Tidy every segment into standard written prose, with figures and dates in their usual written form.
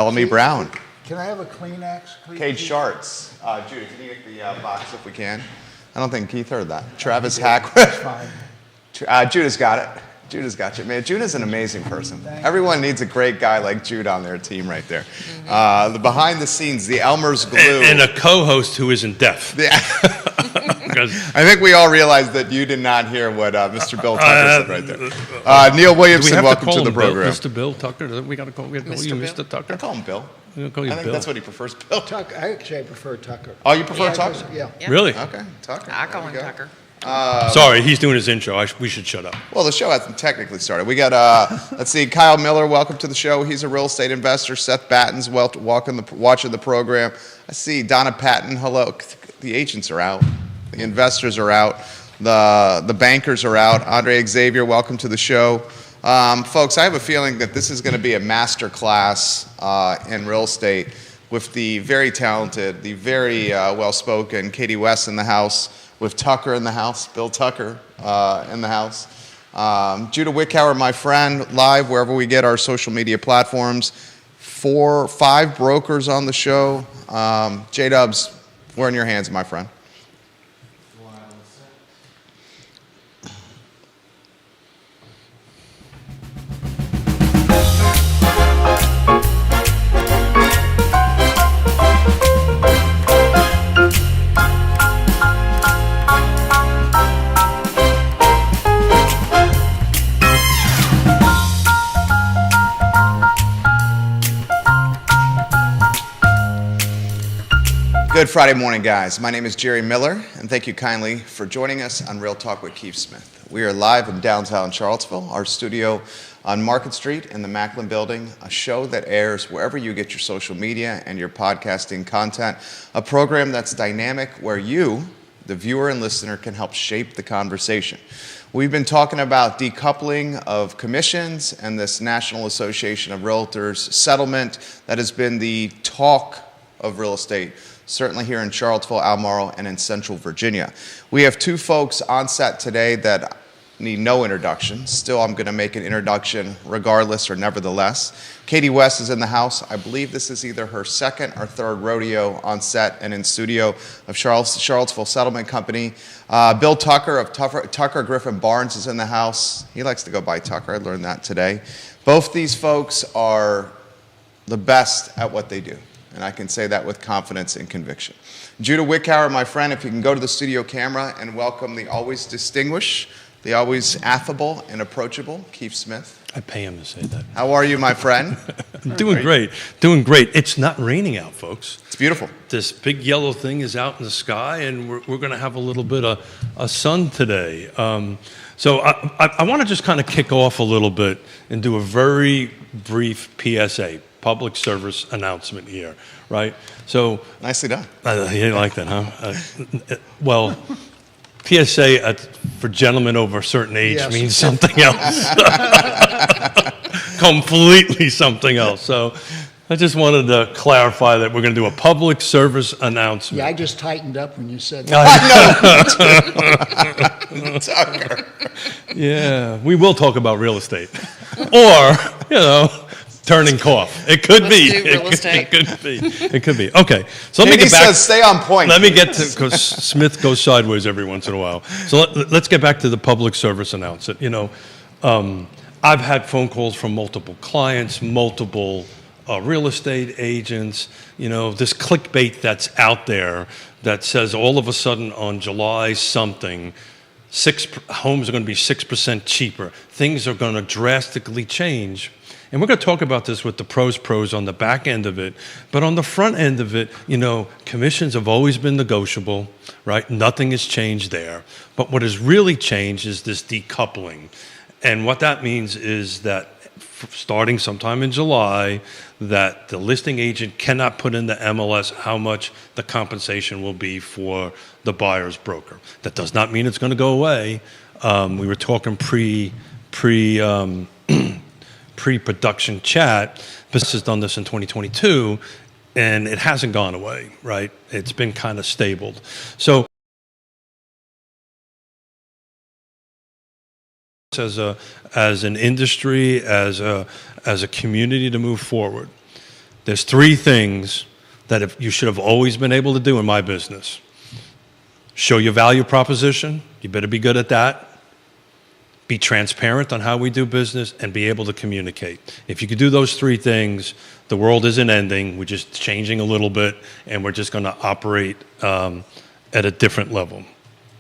Bellamy Brown. Can I have a Kleenex, please? Cade Sharts. Judah, can you get the box if we can? I don't think Keith heard that. Travis Hackworth. Fine. Judah's got it. Judah's got you. Man, Judah's an amazing person. Everyone needs a great guy like Judah on their team right there. The behind the scenes, the Elmer's glue. And a co-host who isn't deaf. Yeah. I think we all realized that you did not hear what Mr. Bill Tucker said right there. Neil Williamson, welcome to the program. Mr. Bill Tucker? We got to call you Mr. Tucker? I call him Bill. We'll call you I think Bill. that's what he prefers, Bill. Tucker. I prefer Tucker. Oh, you prefer Tucker? Yeah. Really? Okay, Tucker. I call him Tucker. Sorry, he's doing his intro. We should shut up. Well, the show hasn't technically started. We got, let's see, Kyle Miller, welcome to the show. He's a real estate investor. Seth Batten's watching the program. I see Donna Patton, hello. The agents are out. The investors are out. The bankers are out. Andre Xavier, welcome to the show. Folks, I have a feeling that this is going to be a master class in real estate with the very talented, the very well-spoken Katie West in the house, with Tucker in the house, Bill Tucker in the house. Judah Wickhauer, my friend, live wherever we get our social media platforms. 5 brokers on the show. J-Dubs, we're in your hands, my friend. Good Friday morning, guys. My name is Jerry Miller, and thank you kindly for joining us on Real Talk with Keith Smith. We are live in downtown Charlottesville, our studio on Market Street in the Macklin Building, a show that airs wherever you get your social media and your podcasting content, a program that's dynamic where you, the viewer and listener, can help shape the conversation. We've been talking about decoupling of commissions and this National Association of Realtors settlement that has been the talk of real estate, certainly here in Charlottesville, Albemarle, and in Central Virginia. We have 2 folks on set today that need no introduction. Still, I'm going to make an introduction regardless or nevertheless. Katie West is in the house. I believe this is either her 2nd or 3rd rodeo on set and in studio of Charlottesville Settlement Company. Bill Tucker of Tucker Griffin Barnes is in the house. He likes to go by Tucker. I learned that today. Both these folks are the best at what they do, and I can say that with confidence and conviction. Judah Wickhauer, my friend, if you can go to the studio camera and welcome the always distinguished, the always affable and approachable Keith Smith. I pay him to say that. How are you, my friend? I'm doing great. Doing great. It's not raining out, folks. It's beautiful. This big yellow thing is out in the sky, and we're going to have a little bit of sun today. So I want to just kind of kick off a little bit and do a very brief PSA, public service announcement here, right? So Nicely done. you didn't like that, huh? Well, PSA for gentlemen over a certain age means something else. Completely something else. So I just wanted to clarify that we're going to do a public service announcement. Yeah, I just tightened up when you said that. Tucker. Yeah, we will talk about real estate. Or, turning cough. It could be. Do real estate. It could be. Okay, so let me Katie get back. says stay on point. Let me get to, because Smith goes sideways every once in a while. So let's get back to the public service announcement. I've had phone calls from multiple clients, multiple real estate agents, this clickbait that's out there that says all of a sudden on July something, homes are going to be 6% cheaper. Things are going to drastically change. And we're going to talk about this with the pros on the back end of it. But on the front end of it, commissions have always been negotiable, right? Nothing has changed there. But what has really changed is this decoupling. And what that means is that starting sometime in July, that the listing agent cannot put in the MLS how much the compensation will be for the buyer's broker. That does not mean it's going to go away. We were talking pre-production chat. Business has done this in 2022, and it hasn't gone away, right? It's been kind of stabled. So as an industry, as a community to move forward. There's three things that you should have always been able to do in my business. Show your value proposition. You better be good at that. Be transparent on how we do business and be able to communicate. If you could do those three things, the world isn't ending. We're just changing a little bit, and we're just going to operate at a different level.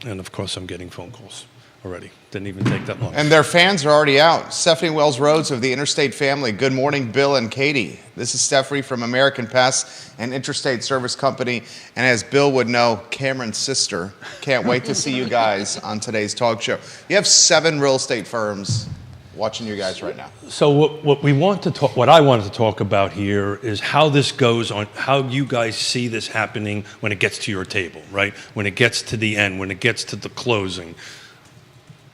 And of course, I'm getting phone calls already. Didn't even take that long. And their fans are already out. Stephanie Wells Rhodes of the Interstate family. Good morning, Bill and Katie. This is Stephanie from American Pest and Interstate Service Company. And as Bill would know, Cameron's sister. Can't wait to see you guys on today's talk show. You have 7 real estate firms watching you guys right now. So what I wanted to talk about here is how this goes on, how you guys see this happening when it gets to your table, right? When it gets to the end, when it gets to the closing.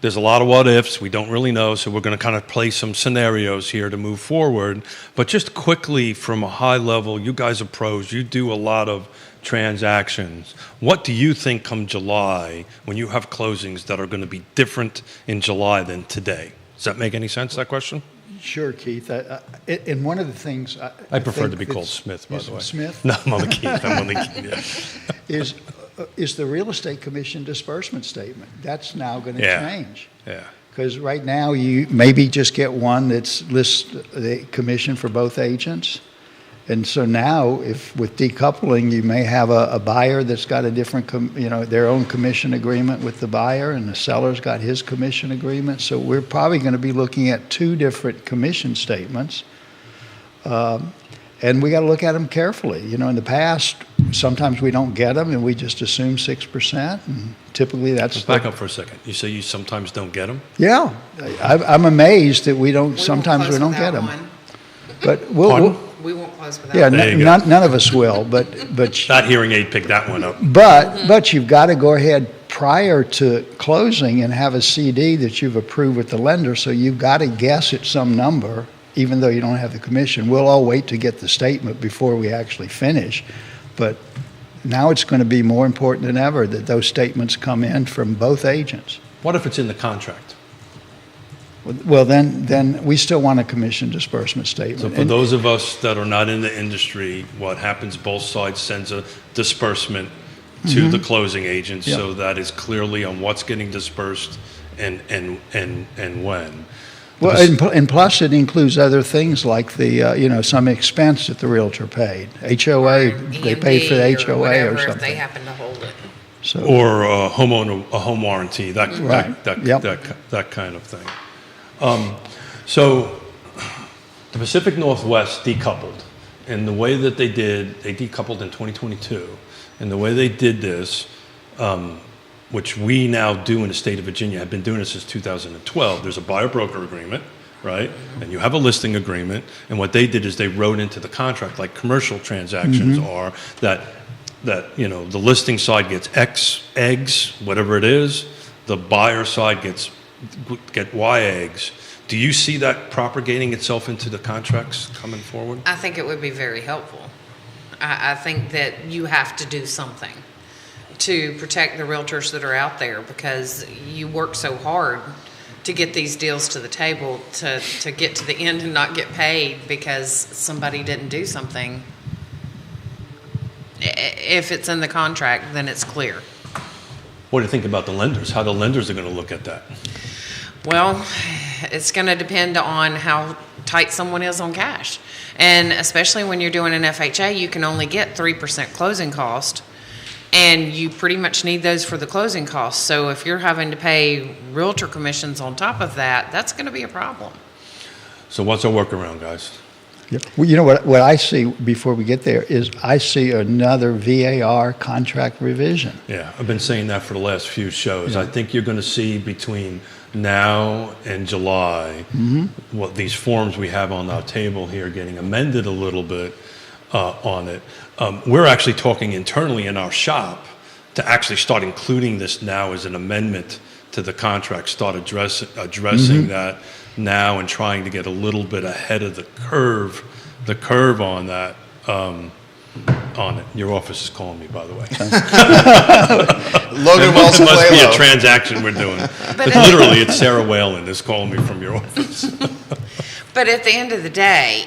There's a lot of what ifs. We don't really know, so we're going to kind of play some scenarios here to move forward. But just quickly, from a high level, you guys are pros. You do a lot of transactions. What do you think come July when you have closings that are going to be different in July than today? Does that make any sense, that question? Sure, Keith. And one of the things I prefer think to be called it's- Smith, by the way. Smith? No, I'm only Keith. I'm only Keith, yeah. is the real estate commission disbursement statement. That's now going to Yeah. change. Yeah. Because right now, you maybe just get one that's lists the commission for both agents. And so now, if with decoupling, you may have a buyer that's got a different, their own commission agreement with the buyer, and the seller's got his commission agreement. So we're probably going to be looking at 2 different commission statements. And we got to look at them carefully. In the past, sometimes we don't get them, and we just assume 6%. And typically, that's Back up for a second. You say you sometimes don't get them? yeah. I'm amazed that we don't. We Sometimes won't we close don't get without them. one. But Pardon? We won't close without yeah, one. There you go. none of us will. But That hearing aid picked that one up. but you've got to go ahead prior to closing and have a CD that you've approved with the lender. So you've got to guess at some number, even though you don't have the commission. We'll all wait to get the statement before we actually finish. But now it's going to be more important than ever that those statements come in from both agents. What if it's in the contract? Well, then we still want a commission disbursement statement. So for And- those of us that are not in the industry, what happens, both sides sends a disbursement to the closing agent, so that is clearly on what's getting dispersed and when. Well, and plus it includes other things like the, some expense that the realtor paid. HOA, they paid for the EMD HOA or whatever, if they something. happen to hold it. So, Or a home warranty, that Yep. that kind of thing. So the Pacific Northwest decoupled, and the way that they decoupled in 2022, and the way they did this, which we now do in the state of Virginia, have been doing it since 2012. There's a buyer-broker agreement, right? And you have a listing agreement, and what they did is they wrote into the contract, like commercial transactions are, that the listing side gets X eggs, whatever it is, the buyer side get Y eggs. Do you see that propagating itself into the contracts coming forward? I think it would be very helpful. I think that you have to do something to protect the realtors that are out there, because you work so hard to get these deals to the table to get to the end and not get paid because somebody didn't do something. If it's in the contract, then it's clear. What do you think about the lenders? How the lenders are going to look at that? Well, it's going to depend on how tight someone is on cash. And especially when you're doing an FHA, you can only get 3% closing cost, and you pretty much need those for the closing costs. So if you're having to pay realtor commissions on top of that, that's going to be a problem. So what's our workaround, guys? Yep. Well, what I see before we get there is I see another VAR contract revision. Yeah, I've been saying that for the last few shows. I think you're going to see between now and July what these forms we have on our table here getting amended a little bit on it. We're actually talking internally in our shop to actually start including this now as an amendment to the contract, start addressing that now and trying to get a little bit ahead of the curve on that. On it. Your office is calling me, by the way. Logan Wells It must be a Plalo. transaction we're doing. But It's literally, it's Sarah Whalen is calling me from your office. But at the end of the day,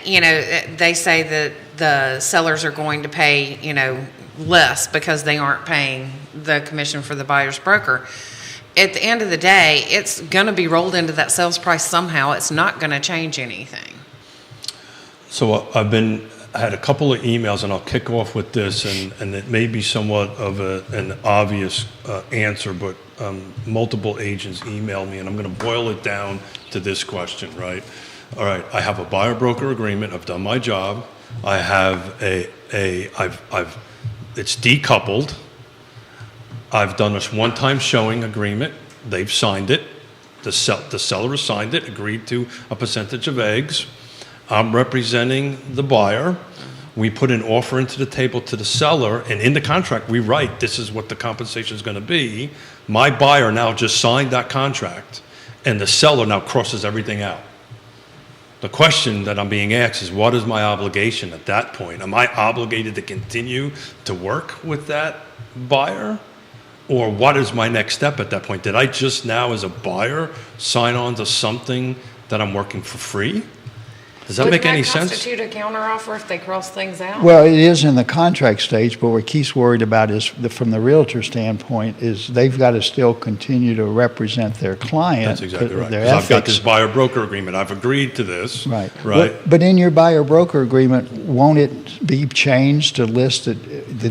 they say that the sellers are going to pay, less because they aren't paying the commission for the buyer's broker. At the end of the day, it's going to be rolled into that sales price somehow. It's not going to change anything. So I had a couple of emails, and I'll kick off with this, and it may be somewhat of an obvious answer, but multiple agents emailed me, and I'm going to boil it down to this question, right? All right, I have a buyer broker agreement. I've done my job. I have it's decoupled. I've done this one-time showing agreement. They've signed it. The seller has signed it, agreed to a percentage of eggs. I'm representing the buyer. We put an offer into the table to the seller, and in the contract, we write, this is what the compensation is going to be. My buyer now just signed that contract, and the seller now crosses everything out. The question that I'm being asked is, what is my obligation at that point? Am I obligated to continue to work with that buyer? Or what is my next step at that point? Did I just now, as a buyer, sign on to something that I'm working for free? Does that make any sense? Constitute a counteroffer if they cross things out? Well, it is in the contract stage, but what Keith's worried about is, from the realtor standpoint, is they've got to still continue to represent their client. That's exactly right. Their 'Cause I've got ethics. this buyer broker agreement. I've agreed to this. Right. Right. But in your buyer broker agreement, won't it be changed to list that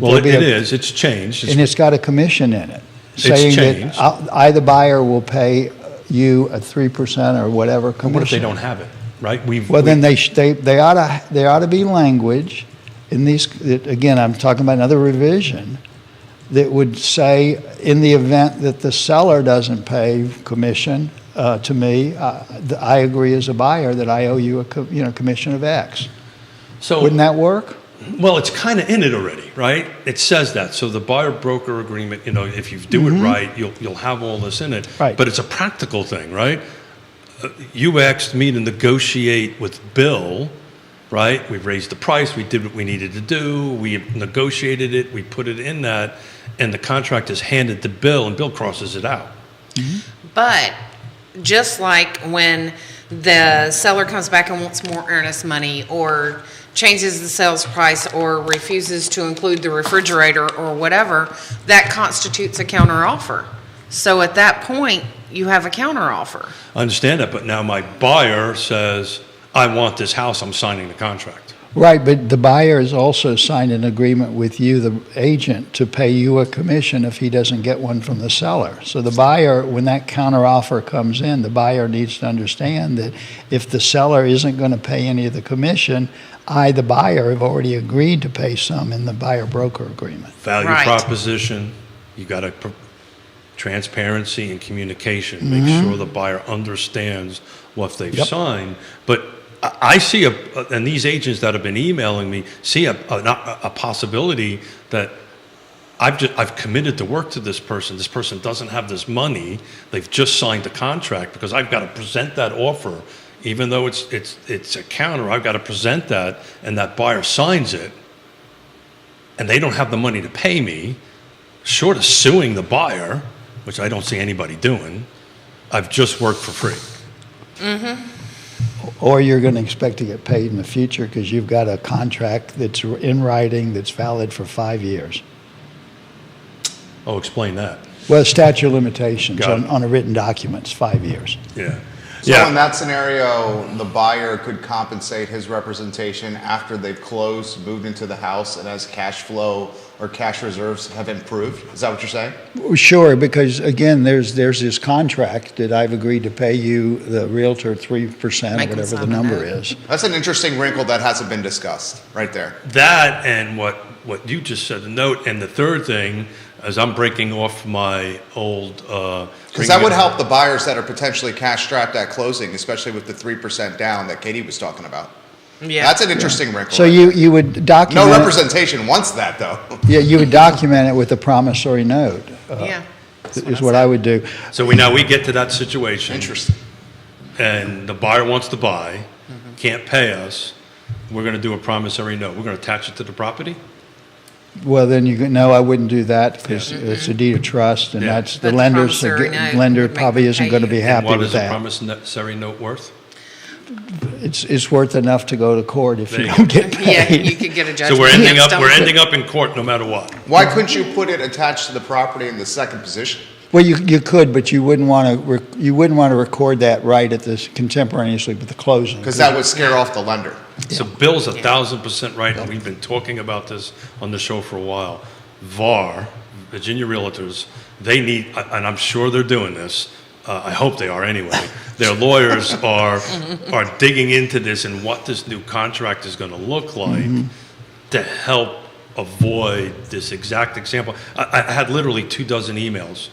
Well, there'll be it is. It's changed. and it's got a commission in it, It's saying changed. that I, the buyer, will pay you a 3% or whatever commission. What if they don't have it, right? Well, then they ought to be language in these, again, I'm talking about another revision, that would say, in the event that the seller doesn't pay commission to me, I agree as a buyer that I owe you a commission of X. So, Wouldn't that work? well, it's kind of in it already, right? It says that. So the buyer broker agreement, if you do it right, you'll have all this in it. Right. But it's a practical thing, right? You asked me to negotiate with Bill, right? We raised the price. We did what we needed to do. We negotiated it. We put it in that, and the contract is handed to Bill, and Bill crosses it out. But just like when the seller comes back and wants more earnest money, or changes the sales price, or refuses to include the refrigerator or whatever, that constitutes a counteroffer. So at that point, you have a counteroffer. I understand that, but now my buyer says, I want this house. I'm signing the contract. Right, but the buyer has also signed an agreement with you, the agent, to pay you a commission if he doesn't get one from the seller. So the buyer, when that counteroffer comes in, the buyer needs to understand that if the seller isn't going to pay any of the commission, I, the buyer, have already agreed to pay some in the buyer broker agreement. Value Right. proposition, you got to transparency and communication. Make sure the buyer understands what they've Yep. signed. But I see and these agents that have been emailing me see a possibility that I've committed to work to this person. This person doesn't have this money. They've just signed a contract because I've got to present that offer, even though it's a counter. I've got to present that, and that buyer signs it, and they don't have the money to pay me. Short of suing the buyer, which I don't see anybody doing, I've just worked for free. Or you're going to expect to get paid in the future because you've got a contract that's in writing that's valid for 5 years. Oh, explain that. Well, statute of limitations Got it. on a written document's 5 years. Yeah. So in that scenario, the buyer could compensate his representation after they've closed, moved into the house, and as cash flow or cash reserves have improved? Is that what you're saying? Well, sure, because again, there's this contract that I've agreed to pay you, the realtor, 3% or Make them whatever the sign a number note. is. That's an interesting wrinkle that hasn't been discussed right there. That and what you just said, the note. And the third thing, as I'm breaking off my old... Because that would help the buyers that are potentially cash strapped at closing, especially with the 3% down that Katie was talking about. Yeah. That's an interesting wrinkle. So right you would document No it- representation wants that, though. Yeah, you would document it with a promissory note, Yeah. is what I would do. So we get to that situation. Interesting. And the buyer wants to buy, can't pay us. We're going to do a promissory note. We're going to attach it to the property? Well, then no, I wouldn't do that because it's a deed of trust, and Yeah. that's But the lender's, promissory note lender would make probably them isn't pay going to you. be And happy what with is a that. promissory note worth? it's worth enough to go to court if There you you don't get Yeah, paid. you could get a So judgment. we're ending against up, we're them. ending up in court no matter what. Why couldn't you put it attached to the property in the second position? Well, you could, but you wouldn't want to record that right at this contemporaneously with the closing. Because that would scare off the lender. So Bill's 1,000% right, and we've been talking about this on the show for a while. VAR, Virginia Realtors, they need, and I'm sure they're doing this, I hope they are anyway, their lawyers are digging into this and what this new contract is going to look like to help avoid this exact example. I had literally 24 emails.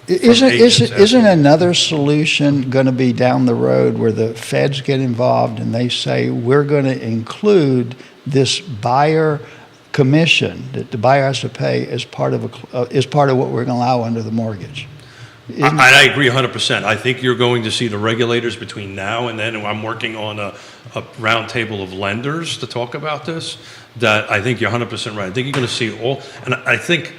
agents Isn't another solution going to be down the road where the feds get involved and they say, we're going to include this buyer commission that the buyer has to pay as part of what we're going to allow under the mortgage? I agree 100%. I think you're going to see the regulators between now and then, and I'm working on a round table of lenders to talk about this, that I think you're 100% right. I think you're going to see all, and I think,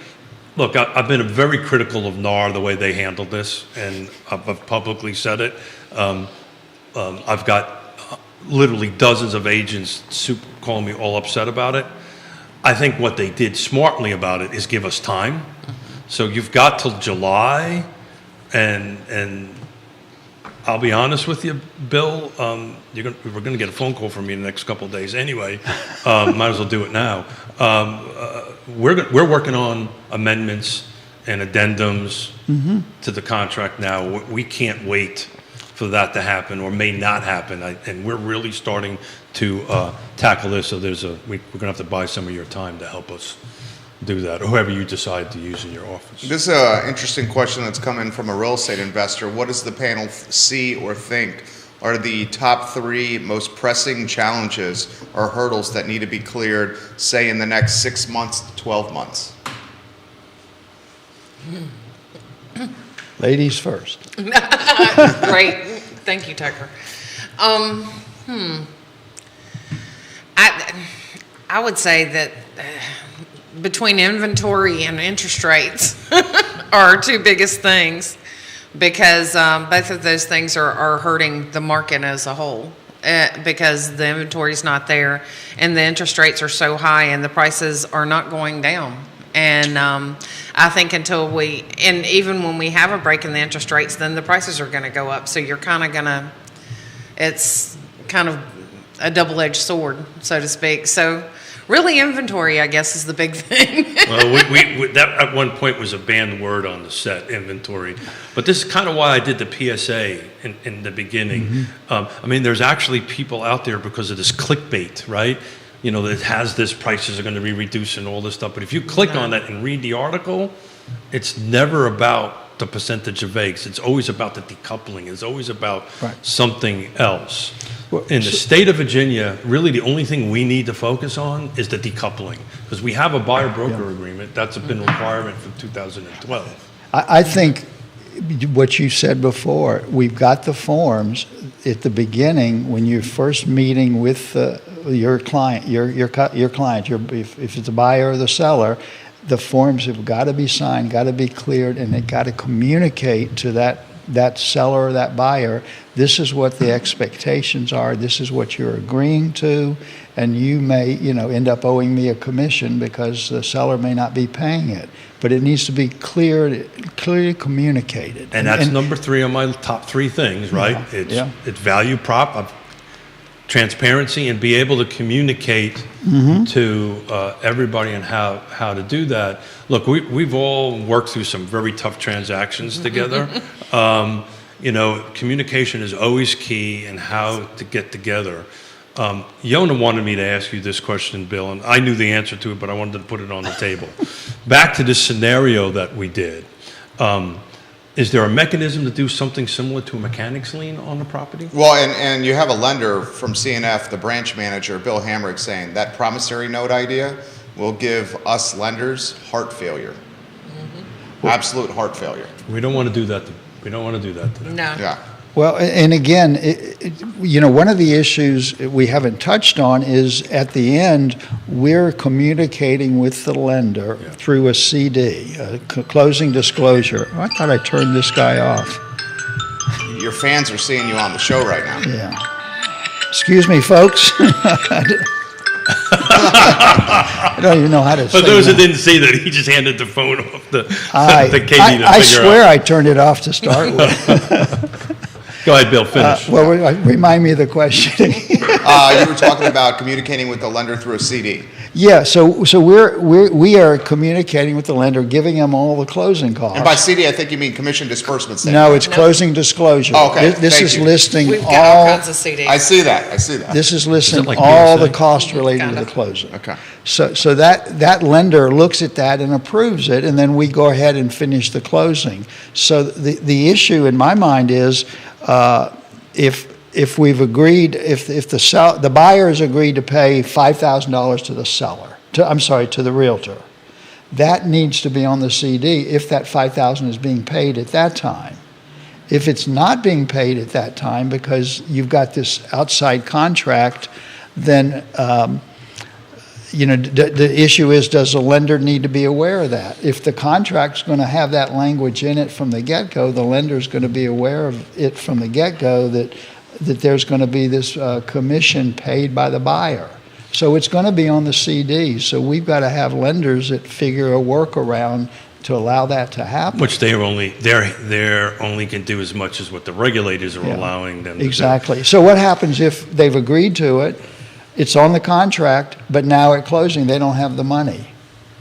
look, I've been very critical of NAR, the way they handled this, and I've publicly said it. I've got literally dozens of agents calling me all upset about it. I think what they did smartly about it is give us time. So you've got till July, and I'll be honest with you, Bill, we're going to get a phone call from me in the next couple of days anyway. Might as well do it now. We're working on amendments and addendums to the contract now. We can't wait for that to happen, or may not happen. And we're really starting to tackle this. So we're going to have to buy some of your time to help us do that, or whoever you decide to use in your office. This is an interesting question that's come in from a real estate investor. What does the panel see or think are the top 3 most pressing challenges or hurdles that need to be cleared, say, in the next 6 months to 12 months? Ladies first. Great. Thank you, Tucker. I would say that between inventory and interest rates are our 2 biggest things, because both of those things are hurting the market as a whole, because the inventory is not there and the interest rates are so high and the prices are not going down. And I think and even when we have a break in the interest rates, then the prices are going to go up. So you're it's kind of a double-edged sword, so to speak. So really, inventory, I guess, is the big thing. Well, that at one point was a banned word on the set, inventory. But this is kind of why I did the PSA in the beginning. I mean, there's actually people out there because of this clickbait, right? You know, that has this, prices are going to be reduced and all this stuff. But if you click on that and read the article, it's never about the percentage of vagues. It's always about the decoupling. It's always about something else. In the state of Virginia, really the only thing we need to focus on is the decoupling, because we have a buyer-broker agreement. That's been a requirement from 2012. I think what you said before, we've got the forms at the beginning when you're first meeting with your client, if it's a buyer or the seller, the forms have got to be signed, got to be cleared, and they've got to communicate to that seller or that buyer, this is what the expectations are, this is what you're agreeing to, and you may, end up owing me a commission because the seller may not be paying it. But it needs to be clearly communicated. And that's number 3 on my top 3 things, right? It's value prop, transparency, and be able to communicate to everybody and how to do that. Look, we've all worked through some very tough transactions together. Communication is always key, and how to get together. Yona wanted me to ask you this question, Bill, and I knew the answer to it, but I wanted to put it on the table. Back to the scenario that we did. Is there a mechanism to do something similar to a mechanics lien on the property? Well, and you have a lender from CNF, the branch manager, Bill Hamrick, saying that promissory note idea will give us lenders heart failure. Absolute heart failure. We don't want to do that. We don't want to do that to them. No. Yeah. Well, and again, one of the issues we haven't touched on is at the end, we're communicating with the lender through a CD, a closing disclosure. I thought I turned this guy off. Your fans are seeing you on the show right now. Yeah. Excuse me, folks. I don't even know how to say For those that. that didn't see that, he just handed the phone off to I Katie to figure I swear out. I turned it off to start with. Go ahead, Bill, finish. Well, remind me of the question. You were talking about communicating with the lender through a CD. Yeah, so we are communicating with the lender, giving them all the closing costs. And by CD, I think you mean commission disbursement statement. No, it's closing disclosure. Oh, okay. This Thank is you. listing We've got all all, kinds of CDs. I see that. this is listing like all PSA? the costs related to Kinda. the closing. Okay. So that lender looks at that and approves it, and then we go ahead and finish the closing. So the issue in my mind is, if we've agreed, if the buyer has agreed to pay $5,000 to the seller, to the realtor, that needs to be on the CD if that $5,000 is being paid at that time. If it's not being paid at that time because you've got this outside contract, then the issue is, does the lender need to be aware of that? If the contract's going to have that language in it from the get-go, the lender's going to be aware of it from the get-go that there's going to be this commission paid by the buyer. So it's going to be on the CD. So we've got to have lenders that figure a workaround to allow that to happen. Which they're only can do as much as what the regulators are Yeah. allowing them to do. Exactly. So what happens if they've agreed to it, it's on the contract, but now at closing, they don't have the money?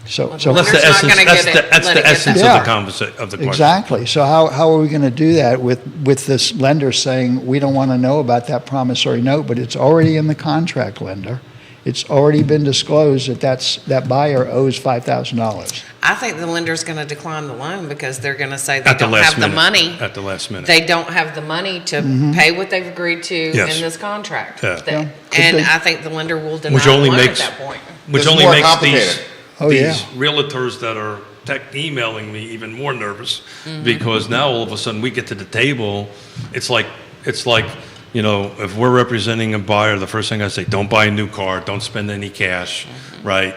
So Well, that's the Lender's not essence, gonna that's get the, it, that's let the it get essence that. of the conversation, of the question. exactly. So how are we going to do that with this lender saying, we don't want to know about that promissory note, but it's already in the contract, lender. It's already been disclosed that buyer owes $5,000. I think the lender's going to decline the loan because they're going to say they At the don't last have the minute. money. At the last minute. They don't have the money to pay what they've agreed to Yes. in this contract. Yeah. That- Yeah, could And be. I think the lender will deny Which the only loan makes- at that point. Which This is only more makes complicated. Oh, these yeah. realtors that are emailing me even more nervous Mm-hmm. because now all of a sudden we get to the table, it's like, if we're representing a buyer, the first thing I say, don't buy a new car, don't spend any cash, Mm-hmm. right?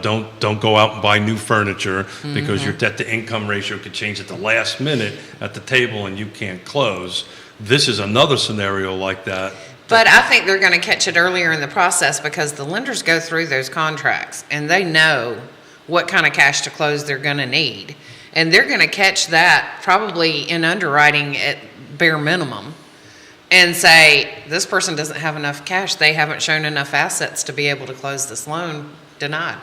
Don't go out and buy new furniture because Mm-hmm. your debt to income ratio could change at the last minute at the table and you can't close. This is another scenario like that. But I think they're going to catch it earlier in the process because the lenders go through those contracts and they know what kind of cash to close they're going to need. And they're going to catch that probably in underwriting at bare minimum and say, this person doesn't have enough cash. They haven't shown enough assets to be able to close this loan. Denied.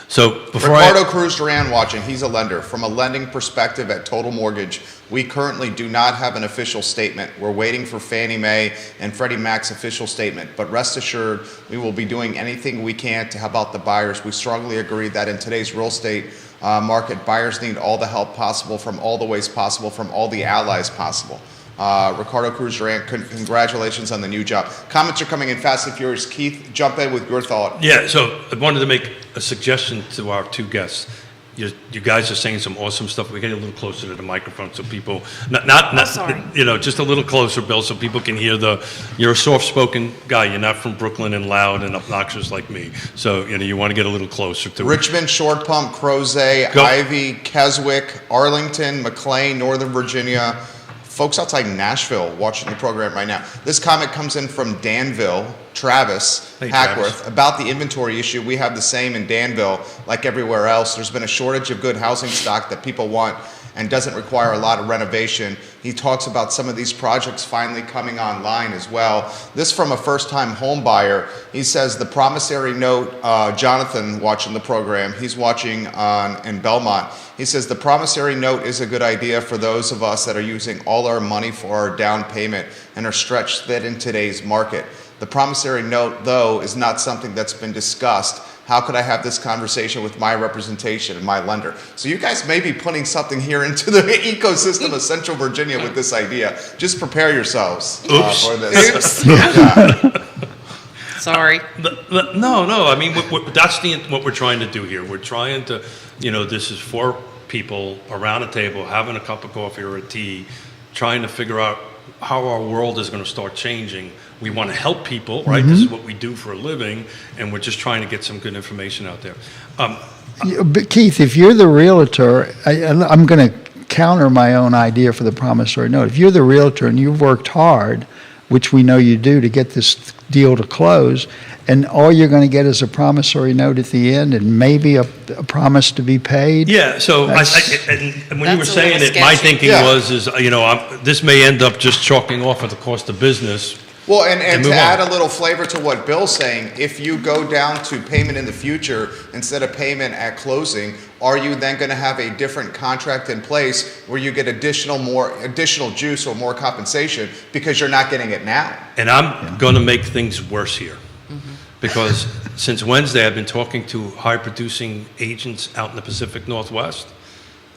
So before Ricardo Cruz Duran watching, he's a lender. From a lending perspective at Total Mortgage, we currently do not have an official statement. We're waiting for Fannie Mae and Freddie Mac's official statement. But rest assured, we will be doing anything we can to help out the buyers. We strongly agree that in today's real estate market, buyers need all the help possible from all the ways possible, from all the allies possible. Ricardo Cruz Duran, congratulations on the new job. Comments are coming in fast and furious. Keith, jump in with your thought. Yeah, so I wanted to make a suggestion to our two guests. You guys are saying some awesome stuff. We get a little closer to the microphone so people, not sorry. just a little closer, Bill, so people can hear you're a soft-spoken guy. You're not from Brooklyn and loud and obnoxious like me. So, you want to get a little closer to it. Richmond, Short Pump, Crozet, Go. Ivy, Keswick, Arlington, McLean, Northern Virginia, folks outside Nashville watching the program right now. This comment comes in from Danville, Travis Hey, Hackworth, Travis. about the inventory issue. We have the same in Danville like everywhere else. There's been a shortage of good housing stock that people want and doesn't require a lot of renovation. He talks about some of these projects finally coming online as well. This from a first-time home buyer. He says the promissory note, Jonathan watching the program, he's watching in Belmont. He says the promissory note is a good idea for those of us that are using all our money for our down payment and are stretched thin in today's market. The promissory note, though, is not something that's been discussed. How could I have this conversation with my representation and my lender? So you guys may be putting something here into the ecosystem of Central Virginia with this idea. Just prepare yourselves for this. Yeah. Sorry. No. I mean, that's what we're trying to do here. We're trying to, this is for people around a table, having a cup of coffee or a tea, trying to figure out how our world is going to start changing. We want to help people, right? This is what we do for a living, and we're just trying to get some good information out there. Yeah, but Keith, if you're the realtor, I'm going to counter my own idea for the promissory note. If you're the realtor and you've worked hard which we know you do to get this deal to close, and all you're going to get is a promissory note at the end and maybe a promise to be paid. Yeah, so and when you were That's a saying little it, my sketchy. thinking Yeah. was, this may end up just chalking off at the cost of business. Well, and to move add on. a little flavor to what Bill's saying, if you go down to payment in the future instead of payment at closing, are you then going to have a different contract in place where you get additional juice or more compensation because you're not getting it now? And I'm going to make things worse here. Because since Wednesday, I've been talking to high-producing agents out in the Pacific Northwest.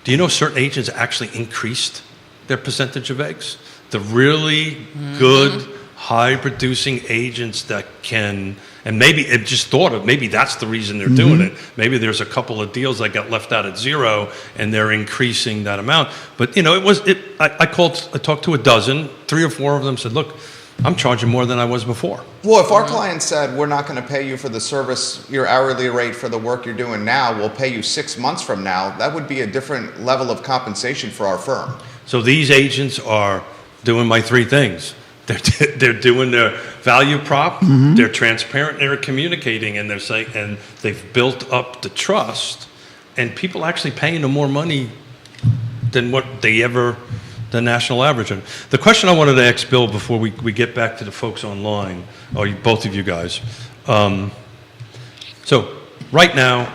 Do you know certain agents actually increased their percentage of eggs? The really good, high-producing agents that can, and maybe it just thought of, maybe that's the reason they're doing it. Maybe there's a couple of deals that got left out at zero, and they're increasing that amount. But, I talked to a dozen, 3 or 4 of them said, look, I'm charging more than I was before. Well, if our client said, we're not going to pay you for the service, your hourly rate for the work you're doing now, we'll pay you 6 months from now, that would be a different level of compensation for our firm. So these agents are doing my 3 things. They're doing their value prop, they're transparent, they're communicating, and they're saying, and they've built up the trust, and people actually paying them more money than what the national average. And the question I wanted to ask Bill before we get back to the folks online, or both of you guys. So right now,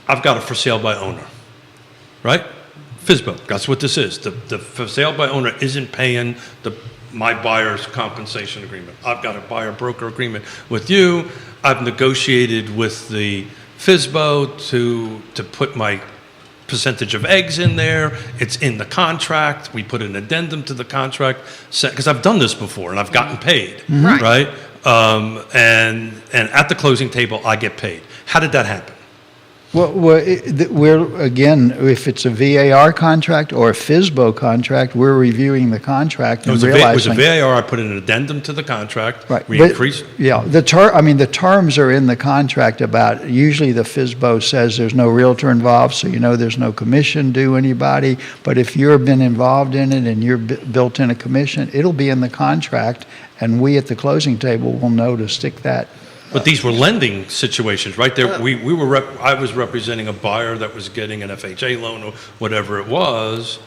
I've got a for sale by owner, right? FSBO, that's what this is. The for sale by owner isn't paying my buyer's compensation agreement. I've got a buyer broker agreement with you. I've negotiated with the FSBO to put my percentage of eggs in there. It's in the contract. We put an addendum to the contract because I've done this before and I've gotten paid, right? And at the closing table, I get paid. How did that happen? Well, we're, again, if it's a VAR contract or a FSBO contract, we're reviewing the contract It and was realizing. a VAR. I put an addendum to the contract. Right. We but- increased. Yeah, the terms are in the contract about, usually the FSBO says there's no realtor involved, so there's no commission due anybody. But if you've been involved in it and you're built in a commission, it'll be in the contract, and we at the closing table will know to stick that. But these were lending situations, right? There, I was representing a buyer that was getting an FHA loan or whatever it was,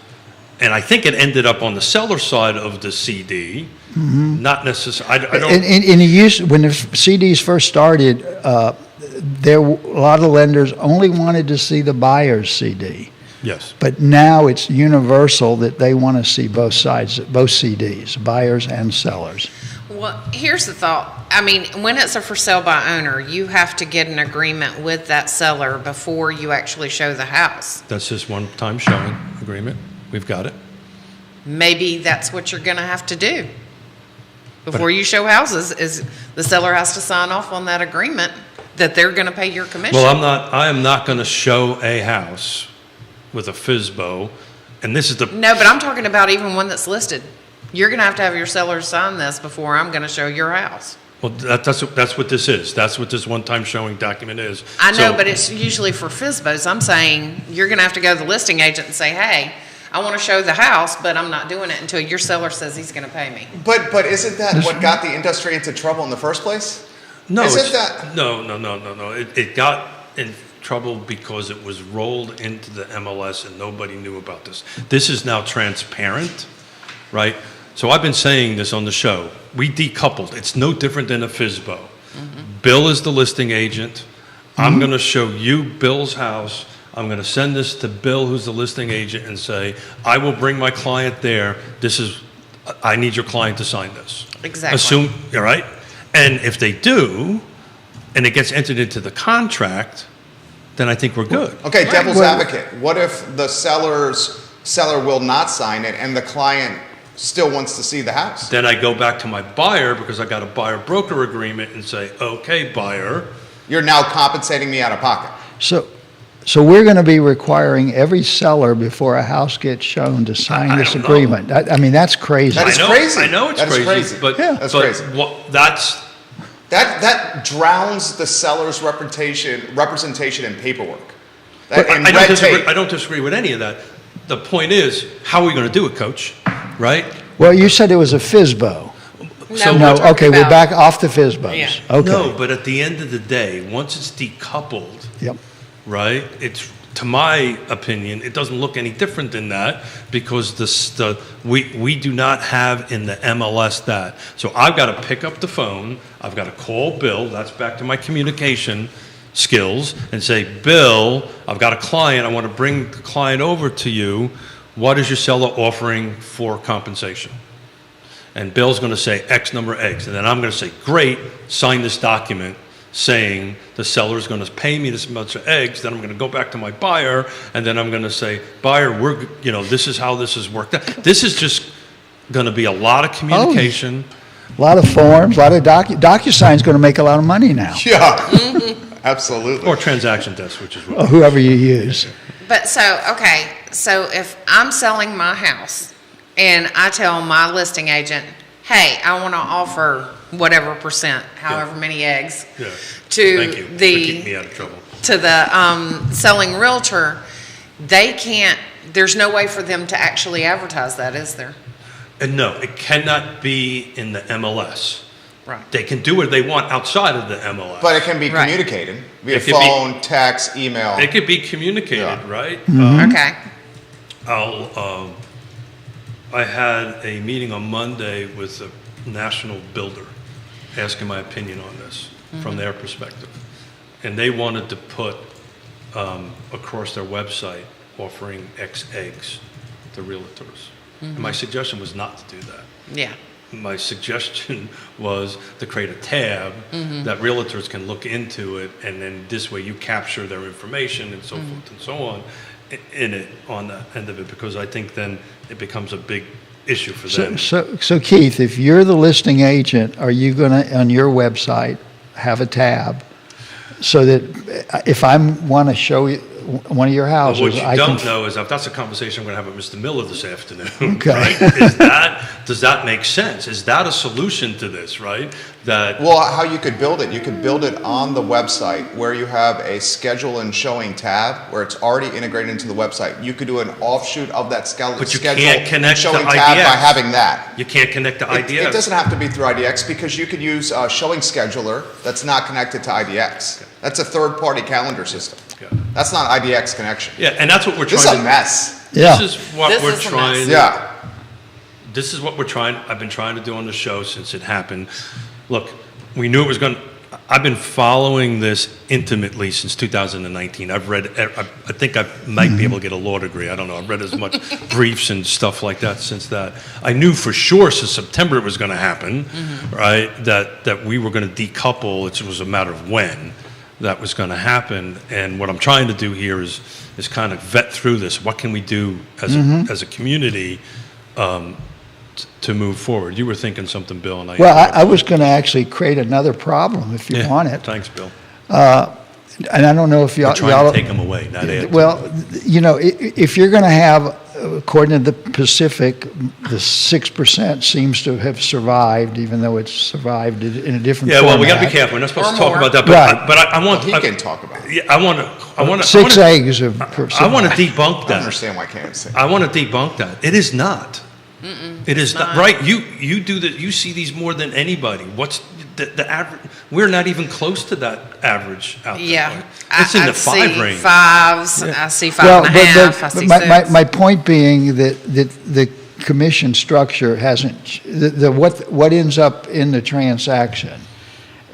and I think it ended up on the seller side of the CD, not necessarily. I don't. When the CDs first started, a lot of lenders only wanted to see the buyer's CD. Yes. But now it's universal that they want to see both sides, both CDs, buyers and sellers. Well, here's the thought. I mean, when it's a for sale by owner, you have to get an agreement with that seller before you actually show the house. That's just one-time showing agreement. We've got it. Maybe that's what you're going to have to do. Before you show houses, is the seller has to sign off on that agreement that they're going to pay your commission. Well, I am not going to show a house with a FSBO, and this is the. No, but I'm talking about even one that's listed. You're going to have your seller sign this before I'm going to show your house. Well, that's what this is. That's what this one-time showing document is. I know, So- but it's usually for FSBOs. I'm saying you're going to have to go to the listing agent and say, hey, I want to show the house, but I'm not doing it until your seller says he's going to pay me. But isn't that what got the industry into trouble in the first place? No, Isn't it's- that- no. It got in trouble because it was rolled into the MLS and nobody knew about this. This is now transparent, right? So I've been saying this on the show. We decoupled. It's no different than a FSBO. Bill is the listing agent. I'm going to show you Bill's house. I'm going to send this to Bill, who's the listing agent, and say, I will bring my client there. I need your client to sign this. Exactly. All right? And if they do, and it gets entered into the contract, then I think we're good. Okay, devil's Well- advocate. What if the seller will not sign it and the client still wants to see the house? Then I go back to my buyer because I got a buyer broker agreement and say, okay, buyer. You're now compensating me out of pocket. So we're going to be requiring every seller before a house gets shown to sign I this don't know. agreement. I mean, that's crazy. That is crazy. I know it's That is crazy, crazy. but, Yeah. That's but crazy. That drowns the seller's representation in paperwork. And I red tape. don't disagree with any of that. The point is, how are we going to do it, Coach? Right? Well, you said it was a FSBO. So No, we're talking okay, we're about- back off the FISBOs. Yeah. Okay. No, but at the end of the day, once it's decoupled, Yep. right? It's, to my opinion, it doesn't look any different than that because we do not have in the MLS that. So I've got to pick up the phone, I've got to call Bill, that's back to my communication skills, and say, Bill, I've got a client, I want to bring the client over to you. What is your seller offering for compensation? And Bill's going to say X number of eggs. And then I'm going to say, great, sign this document saying the seller's going to pay me this much of eggs. Then I'm going to go back to my buyer, and then I'm going to say, buyer, this is how this has worked out. This is just going to be a lot of communication. A lot of forms, a lot of DocuSign's going to make a lot of money now, Yeah, absolutely. Or transaction desk, which is or what. whoever you use. But so, okay, so if I'm selling my house and I tell my listing agent, hey, I want to offer whatever percent, however many eggs, Yeah. to Thank you for keeping me the, out of trouble. to the selling realtor, they can't, there's no way for them to actually advertise that, is there? And no, it cannot be in the MLS. Right. They can do what they want outside of the MLS. But it can be Right. communicated via It could be- phone, text, email. It could be communicated, Yeah. right? Okay. I had a meeting on Monday with a national builder, asking my opinion on this from their perspective. And they wanted to put across their website offering X eggs to realtors. And my suggestion was not to do that. Yeah. My suggestion was to create a tab that realtors can look into it, and then this way you capture their information and so forth and so on in it, on the end of it, because I think then it becomes a big issue for them. So Keith, if you're the listing agent, are you going to, on your website, have a tab so that if I want to show you one of your But houses, what you I don't can... know is that's a conversation I'm going to have with Mr. Miller this afternoon. Okay. Right? Does that make sense? Is that a solution to this, right? That Well, how you could build it, you could build it on the website where you have a schedule and showing tab where it's already integrated into the website. You could do an offshoot of that But you schedule can't and connect to showing tab by IDX. having that. you can't connect to It IDX. doesn't have to be through IDX because you could use a showing scheduler that's not connected to IDX. That's a third-party calendar system. Yeah. That's not IDX connection. Yeah, and that's what we're This is trying a to mess. Yeah. This is what This we're is a trying. mess. Yeah. This is what we're trying. I've been trying to do on the show since it happened. Look, we knew it was going. I've been following this intimately since 2019. I've read. I think I might be able to get a law degree. I don't know. I've read as much briefs and stuff like that since that. I knew for sure since September it was going to happen, right? That we were going to decouple. It was a matter of when that was going to happen. And what I'm trying to do here is kind of vet through this. What can we do as a community? To move forward. You were thinking something, Bill, and Well, I was going to actually create another problem if you want it. Thanks, Bill. And I don't know if We're y'all... trying to take them away, not add. Well, you know, if you're going to have, according to the Pacific, the 6% seems to have survived, even though it's survived in a different Yeah, format. well, we got to be careful. We're not supposed Or to talk more. about that, Right. but I want. He can talk about it. Yeah, I want to. 6 eggs of... I want to debunk I don't that. understand why I can't say. I want to debunk that. It is not. It is not. Right? You do that. You see these more than anybody. What's the average? We're not even close to that average out there. Yeah. It's in I the 5 see range. fives. I see five and a half. I see six. my point being that the commission structure hasn't, what ends up in the transaction,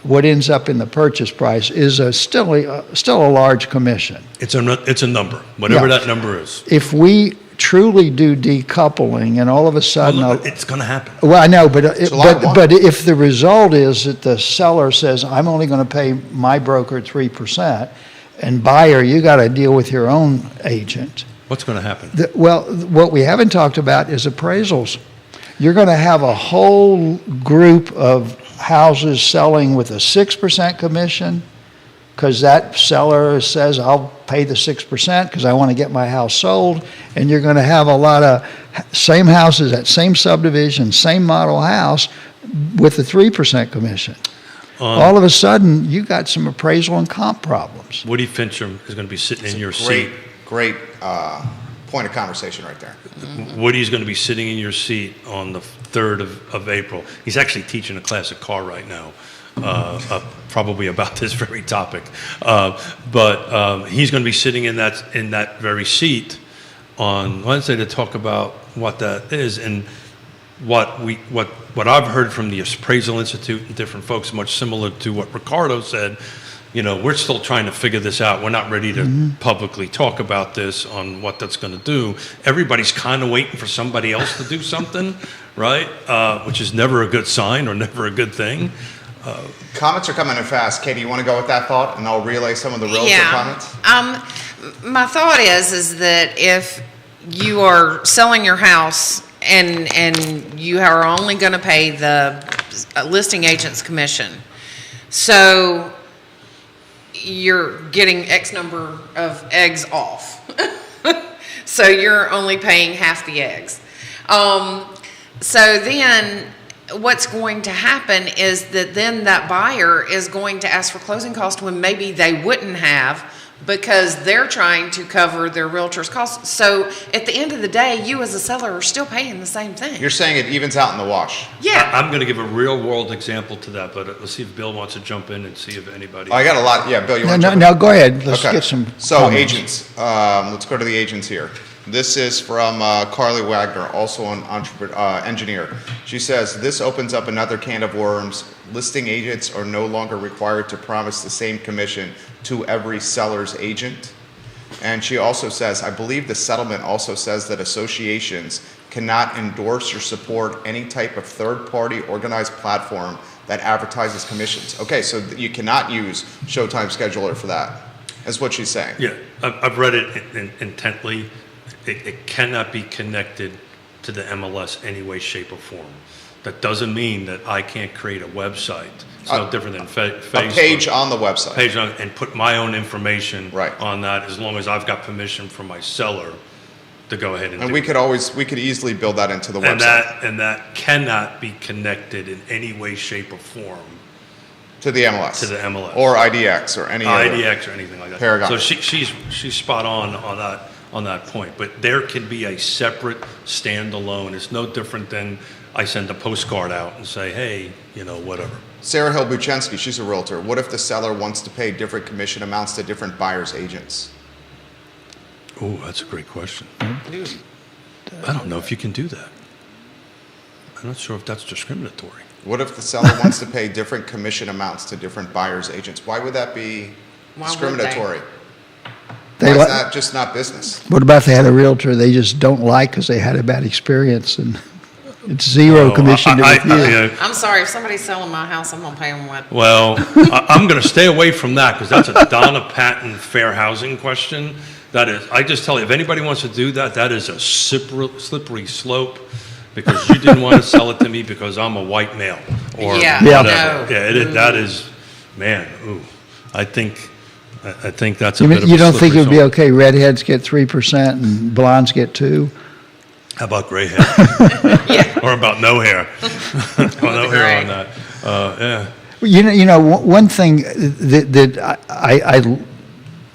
what ends up in the purchase price is still a large commission. It's a number, whatever Yeah. that number is. If we truly do decoupling and all of a sudden... Well, look, it's going to happen. Well, I know, but July 1. but if the result is that the seller says, I'm only going to pay my broker 3%, and buyer, you got to deal with your own agent. What's going to happen? Well, what we haven't talked about is appraisals. You're going to have a whole group of houses selling with a 6% commission because that seller says, I'll pay the 6% because I want to get my house sold. And you're going to have a lot of same houses, that same subdivision, same model house with the 3% commission. All of a sudden, you got some appraisal and comp problems. Woody Fincham is going to be sitting in your Great, seat. great point of conversation right there. Woody's going to be sitting in your seat on the 3rd of April. He's actually teaching a class at Carr right now, probably about this very topic. But he's going to be sitting in that very seat on Wednesday to talk about what that is and what I've heard from the Appraisal Institute and different folks, much similar to what Ricardo said. You know, we're still trying to figure this out. We're not ready to publicly talk about this on what that's going to do. Everybody's kind of waiting for somebody else to do something, right? Which is never a good sign or never a good thing. Comments are coming in fast. Katie, you want to go with that thought, and I'll relay some of the realtor comments? My thought is that if you are selling your house and you are only going to pay the listing agent's commission, so you're getting X number of eggs off. So you're only paying half the eggs. So then what's going to happen is that then that buyer is going to ask for closing costs when maybe they wouldn't have, because they're trying to cover their realtor's costs. So at the end of the day, you as a seller are still paying the same thing. You're saying it evens out in the wash. Yeah. I'm going to give a real world example to that, but let's see if Bill wants to jump in and see if anybody. Oh, I got a lot. Yeah, Bill, you want to jump in? No, go ahead. Let's Okay. get some So comments. agents, let's go to the agents here. This is from Carly Wagner, also an engineer. She says, this opens up another can of worms. Listing agents are no longer required to promise the same commission to every seller's agent. And she also says, I believe the settlement also says that associations cannot endorse or support any type of third-party organized platform that advertises commissions. Okay, so you cannot use Showtime Scheduler for that, is what she's saying. Yeah, I've read it intently. It cannot be connected to the MLS any way, shape, or form. That doesn't mean that I can't create a website. It's no different than Facebook. A page on the website. Page on, and put my own information Right. on that, as long as I've got permission from my seller to go ahead and And do we it. could easily build that into the And website. that cannot be connected in any way, shape, or form To the MLS. to the MLS. Or IDX or any other. IDX or anything like that. Paragon. So she's spot on that point. But there can be a separate standalone. It's no different than I send a postcard out and say, hey, whatever. Sarah Hill Buchensky, she's a realtor. What if the seller wants to pay different commission amounts to different buyers' agents? Oh, that's a great question. I don't know if you can do that. I'm not sure if that's discriminatory. What if the seller wants to pay different commission amounts to different buyers' agents? Why would that be Why would discriminatory? They Why is li- that just not business? What about if they had a realtor they just don't like because they had a bad experience and it's zero commission to review? I'm sorry, if somebody's selling my house, I'm gonna pay them what. Well, I'm going to stay away from that because that's a Donna Patton fair housing question. That is, I just tell you, if anybody wants to do that, that is a slippery slope because you didn't want to sell it to me because I'm a white male or Yeah, whatever. no. Yeah, that is, man, ooh, I think that's a You bit of a you don't think slippery it would be slope. okay, redheads get 3% and blondes get 2%? How about gray hair? Or about no hair? Or no hair on that. Yeah. One thing that I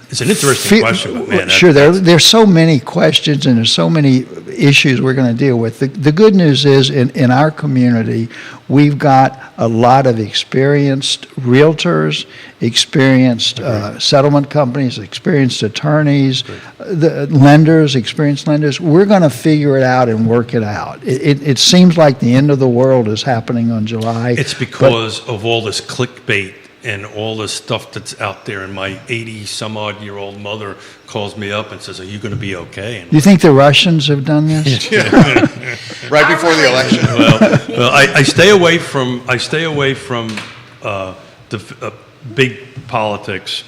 It's an interesting question, but man. Sure, there's so many questions and there's so many issues we're going to deal with. The good news is in our community, we've got a lot of experienced realtors, experienced settlement companies, experienced attorneys, the lenders, experienced lenders. We're going to figure it out and work it out. It seems like the end of the world is happening on July. It's because of all this clickbait and all the stuff that's out there, and my 80-some-odd-year-old mother calls me up and says, "Are you going to be okay?" And Do you think the Russians have done this? Right before the election. well, I stay away from the big politics.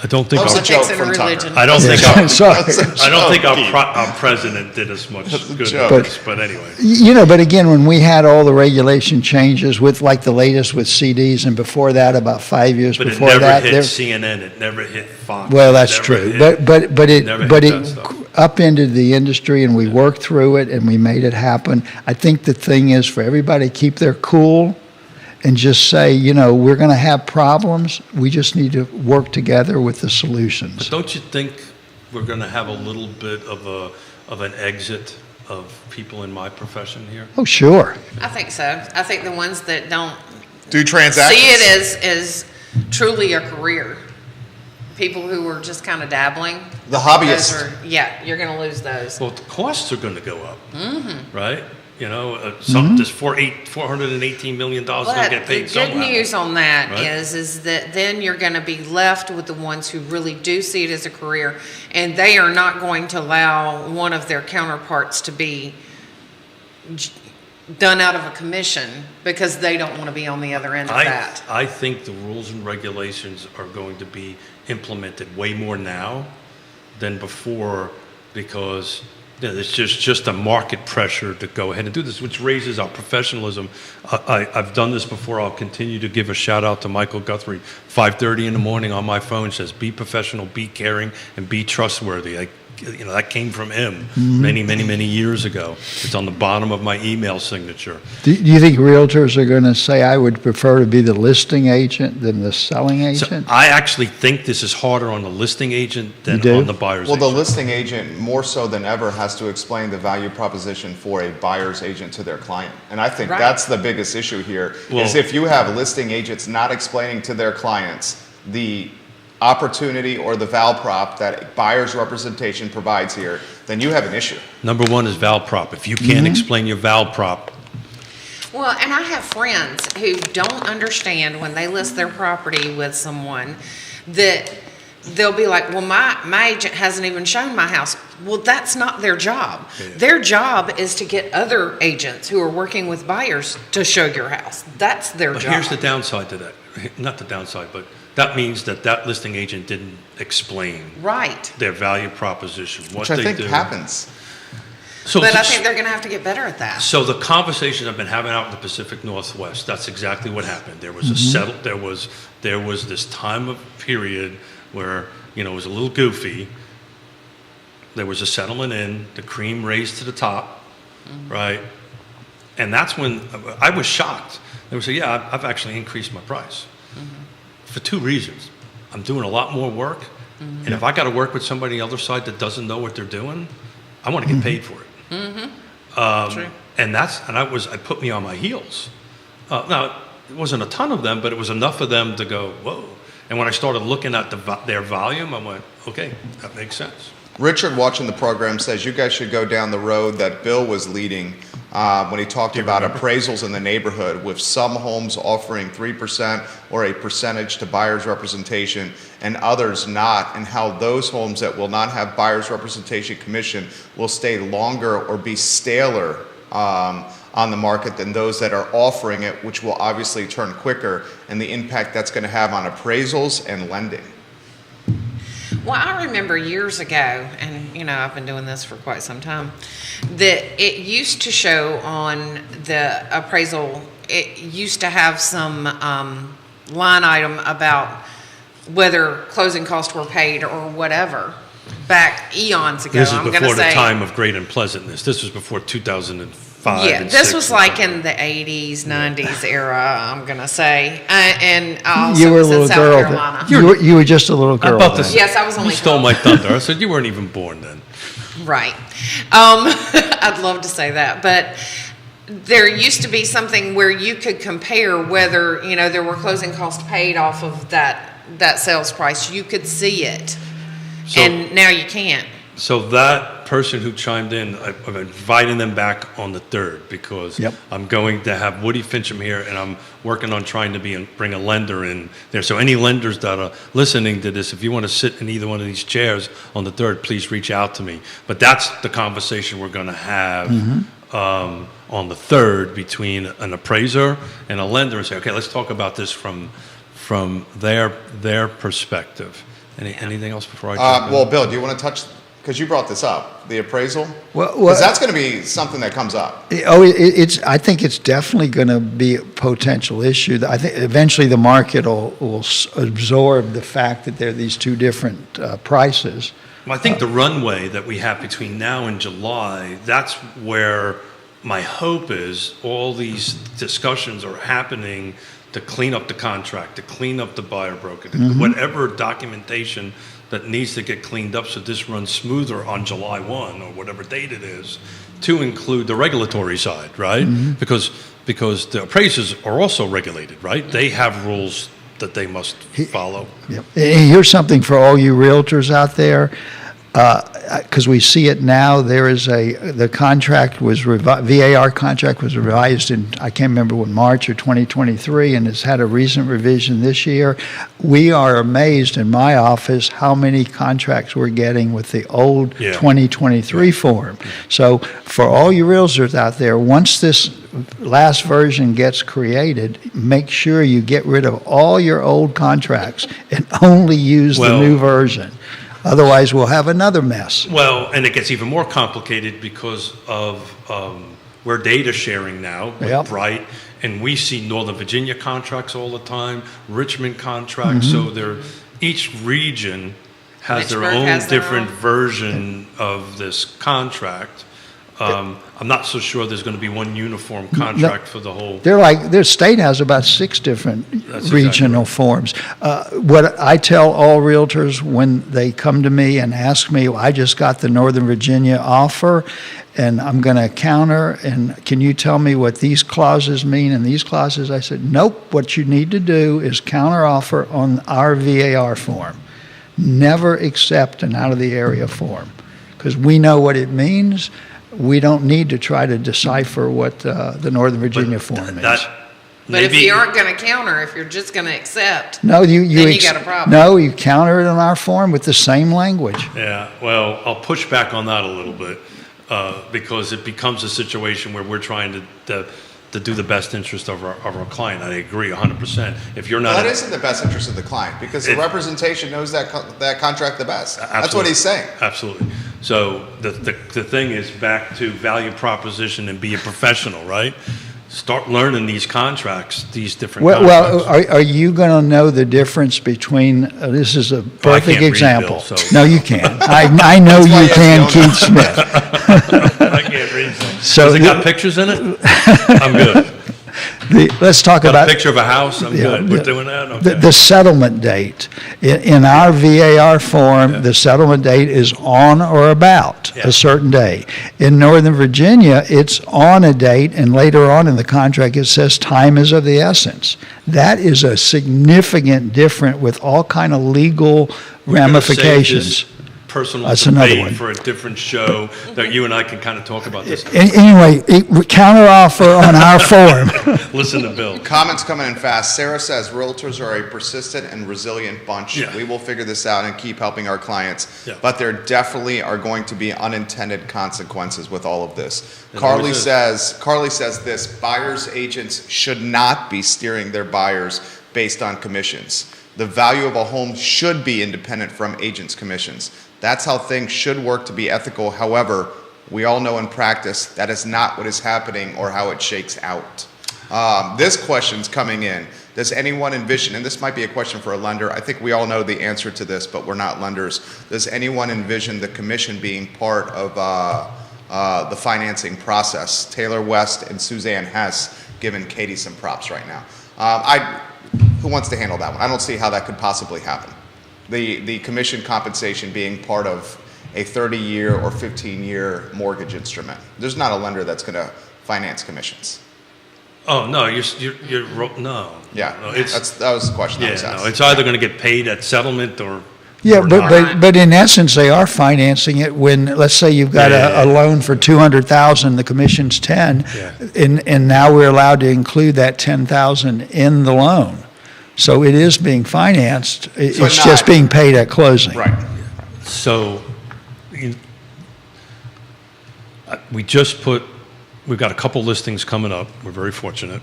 I don't think That was a our, joke Politics and from Tucker. religion. I don't think our, Sorry. I don't think our president did as much good joke. at this. But anyway, But again, when we had all the regulation changes with like the latest with CDs and before that, about 5 years but it before never that, hit there- CNN. It never hit Fox. well, it that's never true. hit- But never hit that it stuff. upended the industry and we worked through it and we made it happen. I think the thing is for everybody to keep their cool and just say, we're going to have problems. We just need to work together with the solutions. Don't you think we're going to have a little bit of of an exit of people in my profession here? Oh, sure. I think so. I think the ones that don't Do transactions. see it as truly a career, people who are just kind of dabbling. The hobbyists. Yeah, you're going to lose those. Well, the costs are going to go up, right? You know, this $418 million is going to But get paid the somehow. good news on that Right. is that then you're going to be left with the ones who really do see it as a career, and they are not going to allow one of their counterparts to be done out of a commission because they don't want to be on the other end of that. I think the rules and regulations are going to be implemented way more now than before, because there's just a market pressure to go ahead and do this, which raises our professionalism. I've done this before. I'll continue to give a shout out to Michael Guthrie. 5:30 in the morning on my phone says, "Be professional, be caring, and be trustworthy." That came from him many years ago. It's on the bottom of my email signature. Do you think realtors are going to say, I would prefer to be the listing agent than the selling So agent? I actually think this is harder on the listing agent than You do? on the buyer's Well, the agent. listing agent, more so than ever, has to explain the value proposition for a buyer's agent to their client. And I think Right. that's the biggest issue here, is Well- if you have listing agents not explaining to their clients the opportunity or the val prop that buyer's representation provides here, then you have an issue. Number one is val prop. If you can't explain your val prop, Well, and I have friends who don't understand when they list their property with someone that they'll be like, well, my agent hasn't even shown my house. Well, that's not their job. Yeah. Their job is to get other agents who are working with buyers to show your house. That's their but job. here's the downside to that. Not the downside, but that means that listing agent didn't explain Right. their value proposition, what Which I they think do. happens. So, But I think they're going to have to get better at that. so the conversation I've been having out in the Pacific Northwest, that's exactly what happened. There was a there was this time of period where, it was a little goofy. There was a settlement in, the cream raised to the top, right? And that's when I was shocked. They would say, yeah, I've actually increased my price for two reasons. I'm doing a lot more work, and if I got to work with somebody on the other side that doesn't know what they're doing, I want to get paid for it. True. And it put me on my heels. Now, it wasn't a ton of them, but it was enough of them to go, whoa. And when I started looking at their volume, I went, okay, that makes sense. Richard, watching the program, says you guys should go down the road that Bill was leading when he talked about appraisals in the neighborhood, with some homes offering 3% or a percentage to buyer's representation and others not, and how those homes that will not have buyer's representation commission will stay longer or be staler on the market than those that are offering it, which will obviously turn quicker, and the impact that's going to have on appraisals and lending. Well, I remember years ago, and I've been doing this for quite some time, that it used to show on the appraisal, it used to have some line item about whether closing costs were paid or whatever back eons ago. This is I'm gonna before the say, time of great unpleasantness. This was before 2005. Yeah, and this 6 was and like something. in the 80s, 90s era, I'm going to say. And I also You were a was in little South girl. Carolina. You were just a little How girl. about then. this? Yes, I was You only stole 12. my thunder. I said you weren't even born then. Right. I'd love to say that. But there used to be something where you could compare whether, there were closing costs paid off of that sales price. You could see it. So- and now you can't. So that person who chimed in, I'm inviting them back on the 3rd, because Yep. I'm going to have Woody Fincham here, and I'm working on trying to bring a lender in there. So any lenders that are listening to this, if you want to sit in either one of these chairs on the 3rd, please reach out to me. But that's the conversation we're going to have on the 3rd between an appraiser and a lender, and say, okay, let's talk about this from their perspective. Anything else before I jump in? Well, Bill, do you want to touch, because you brought this up, the appraisal? Well, Because that's going to be something that comes up. I think it's definitely going to be a potential issue. I think eventually the market will absorb the fact that there are these two different prices. Well, I think the runway that we have between now and July, that's where my hope is. All these discussions are happening to clean up the contract, to clean up the buyer broker, whatever documentation that needs to get cleaned up so this runs smoother on July 1 or whatever date it is, to include the regulatory side, right? Because the appraisers are also regulated, right? They have rules that they must follow. Yep. And here's something for all you realtors out there, because we see it now. There is the contract was VAR contract was revised in, I can't remember when, March of 2023, and it's had a recent revision this year. We are amazed in my office how many contracts we're getting with the old 2023 form. So for all you realtors out there, once this last version gets created, make sure you get rid of all your old contracts and only use the new version. Otherwise, we'll have another mess. Well, and it gets even more complicated because of we're data sharing now with Bright, and we see Northern Virginia contracts all the time, Richmond contracts. So each region has their own different version of this contract. I'm not so sure there's going to be one uniform contract for the whole. Their state has about 6 different regional forms. What I tell all realtors when they come to me and ask me, I just got the Northern Virginia offer and I'm going to counter, and can you tell me what these clauses mean and these clauses? I said, nope, what you need to do is counter offer on our VAR form. Never accept an out of the area form, because we know what it means. We don't need to try to decipher what the Northern Virginia form means. But if you aren't going to counter, if you're just going to accept, then you got a problem. No, you counter it on our form with the same language. Yeah, well, I'll push back on that a little bit because it becomes a situation where we're trying to do the best interest of our client. I agree 100%. If you're not, that isn't the best interest of the client, because the representation knows that contract the best. That's what he's saying. Absolutely. So the thing is back to value proposition and be a professional, right? Start learning these contracts, these different contracts. Well, are you going to know the difference between, this is a perfect example. Read, Bill, so. No, you can't. I know you can, Keith Smith. I can't read. So Has it got pictures in it? I'm good. Let's talk about a picture of a house. I'm good. We're doing that. Okay. The settlement date in our VAR form. The settlement date is on or about a certain day. In Northern Virginia, it's on a date, and later on in the contract, it says time is of the essence. That is a significant difference with all kind of legal ramifications. Personal That's another debate one. for a different show that you and I can kind of talk about this. Anyway, counter offer on our form. Listen to Bill. Comments coming in fast. Sarah says realtors are a persistent and resilient bunch. Yeah. We will figure this out and keep helping our clients. Yeah. But there definitely are going to be unintended consequences with all of this. And Carly says this: buyers agents should not be steering their buyers based on commissions. The value of a home should be independent from agents' commissions. That's how things should work to be ethical. However, we all know in practice that is not what is happening or how it shakes out. This question's coming in. Does anyone envision, and this might be a question for a lender, I think we all know the answer to this, but we're not lenders. Does anyone envision the commission being part of the financing process? Taylor West and Suzanne Hess giving Katie some props right now. Who wants to handle that one? I don't see how that could possibly happen. The commission compensation being part of a 30-year or 15-year mortgage instrument. There's not a lender that's going to finance commissions. Oh no, no. Yeah, no, that was the question I was asked. No, it's either going to get paid at settlement or. Yeah, or but in essence, they are financing it when, let's say you've got a loan for $200,000, the commission's 10, and now we're allowed to include that 10,000 in the loan. So it is being financed. It's just being paid at closing. Right. So we've got a couple listings coming up. We're very fortunate.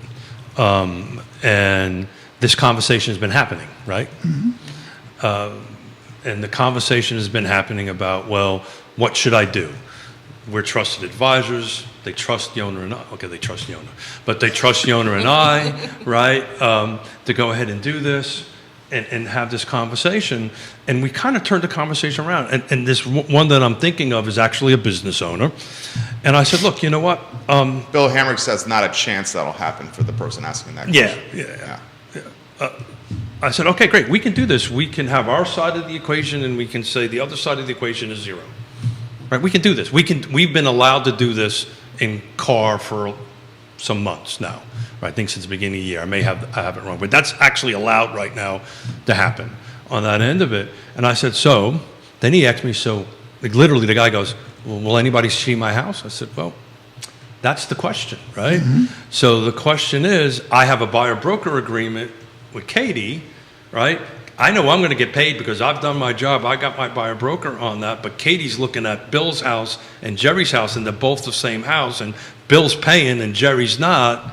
And this conversation has been happening, right? Mm-hmm. And the conversation has been happening about, well, what should I do? We're trusted advisors. They trust the owner and I. Okay, they trust the owner. But they trust the owner and I, right, to go ahead and do this and have this conversation. And we kind of turned the conversation around. And this one that I'm thinking of is actually a business owner. And I said, look, you know what? Bill Hamrick says not a chance that'll happen for the person asking that question. Yeah. I said, okay, great, we can do this. We can have our side of the equation and we can say the other side of the equation is zero. Right? We can do this. We've been allowed to do this in CAR for some months now. Right? I think since the beginning of the year. I have it wrong, but that's actually allowed right now to happen on that end of it. And I said, so, then he asked me, so, like literally the guy goes, well, will anybody see my house? I said, well, that's the question, right? So the question is, I have a buyer-broker agreement with Katie, right? I know I'm going to get paid because I've done my job. I got my buyer-broker on that, but Katie's looking at Bill's house and Jerry's house, and they're both the same house, and Bill's paying and Jerry's not.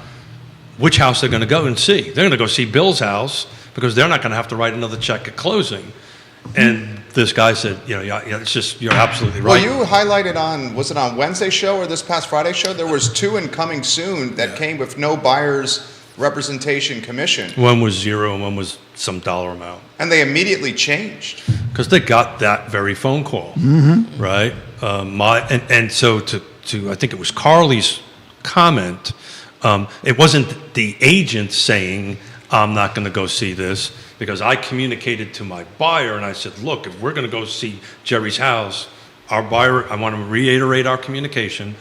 Which house they're going to go and see? They're going to go see Bill's house because they're not going to have to write another check at closing. And this guy said, yeah, it's just, you're absolutely right. Well, you highlighted was it on Wednesday's show or this past Friday's show? There was 2 incoming soon that came with no buyer's representation commission. One was zero and one was some dollar amount. And they immediately changed. Because they got that very phone call, right? So to I think it was Carly's comment, it wasn't the agent saying, I'm not going to go see this, because I communicated to my buyer and I said, look, if we're going to go see Jerry's house, our buyer, I want to reiterate our communication.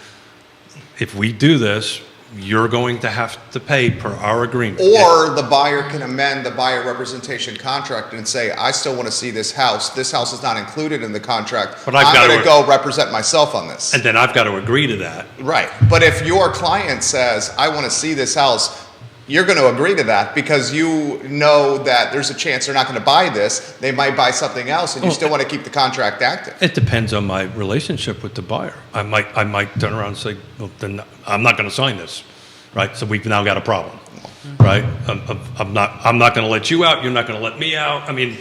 If we do this, you're going to have to pay per our agreement. Or the buyer can amend the buyer representation contract and say, I still want to see this house. This house is not included in the contract. But I'm going to go represent myself on this. And then I've got to agree to that. Right. But if your client says, I want to see this house, you're going to agree to that because you know that there's a chance they're not going to buy this. They might buy something else, and you still want to keep the contract active. It depends on my relationship with the buyer. I might turn around and say, well, then I'm not going to sign this, right? So we've now got a problem, right? I'm not going to let you out. You're not going to let me out. I mean,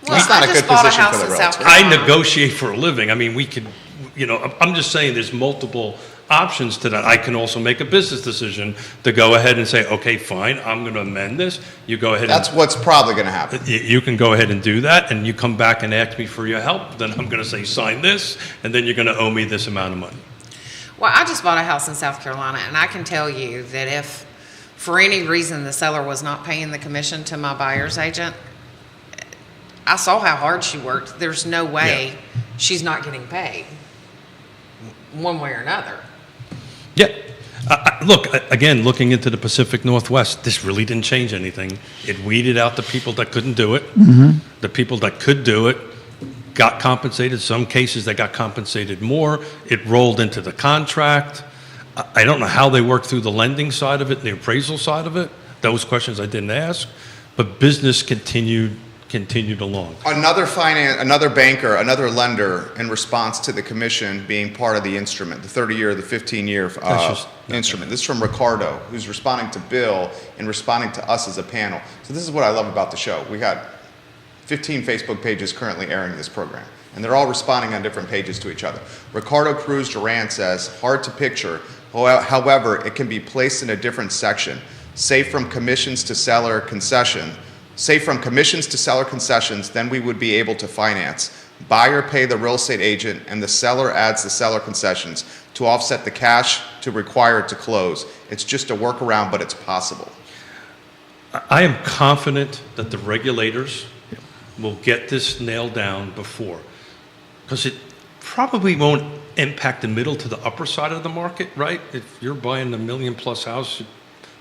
That's not a good position for the realtor. I negotiate for a living. I mean, we could, I'm just saying there's multiple options to that. I can also make a business decision to go ahead and say, okay, fine, I'm going to amend this. You go ahead. That's what's probably going to happen. You can go ahead and do that, and you come back and ask me for your help. Then I'm going to say, sign this, and then you're going to owe me this amount of money. Well, I just bought a house in South Carolina, and I can tell you that if for any reason the seller was not paying the commission to my buyer's agent, I saw how hard she worked. There's no way she's not getting paid one way or another. Yeah. Look, again, looking into the Pacific Northwest, this really didn't change anything. It weeded out the people that couldn't do it. The people that could do it got compensated. Some cases they got compensated more. It rolled into the contract. I don't know how they worked through the lending side of it, the appraisal side of it. Those questions I didn't ask. But business continued along. Another banker, another lender, in response to the commission being part of the instrument, the 30-year or the 15-year instrument. This is from Ricardo, who's responding to Bill and responding to us as a panel. So this is what I love about the show. We got 15 Facebook pages currently airing this program, and they're all responding on different pages to each other. Ricardo Cruz Duran says, hard to picture, however, it can be placed in a different section. Say from commissions to seller concessions, then we would be able to finance. Buyer pay the real estate agent, and the seller adds the seller concessions to offset the cash to require it to close. It's just a workaround, but it's possible. I am confident that the regulators will get this nailed down before, because it probably won't impact the middle to the upper side of the market, right? If you're buying a $1 million+ house,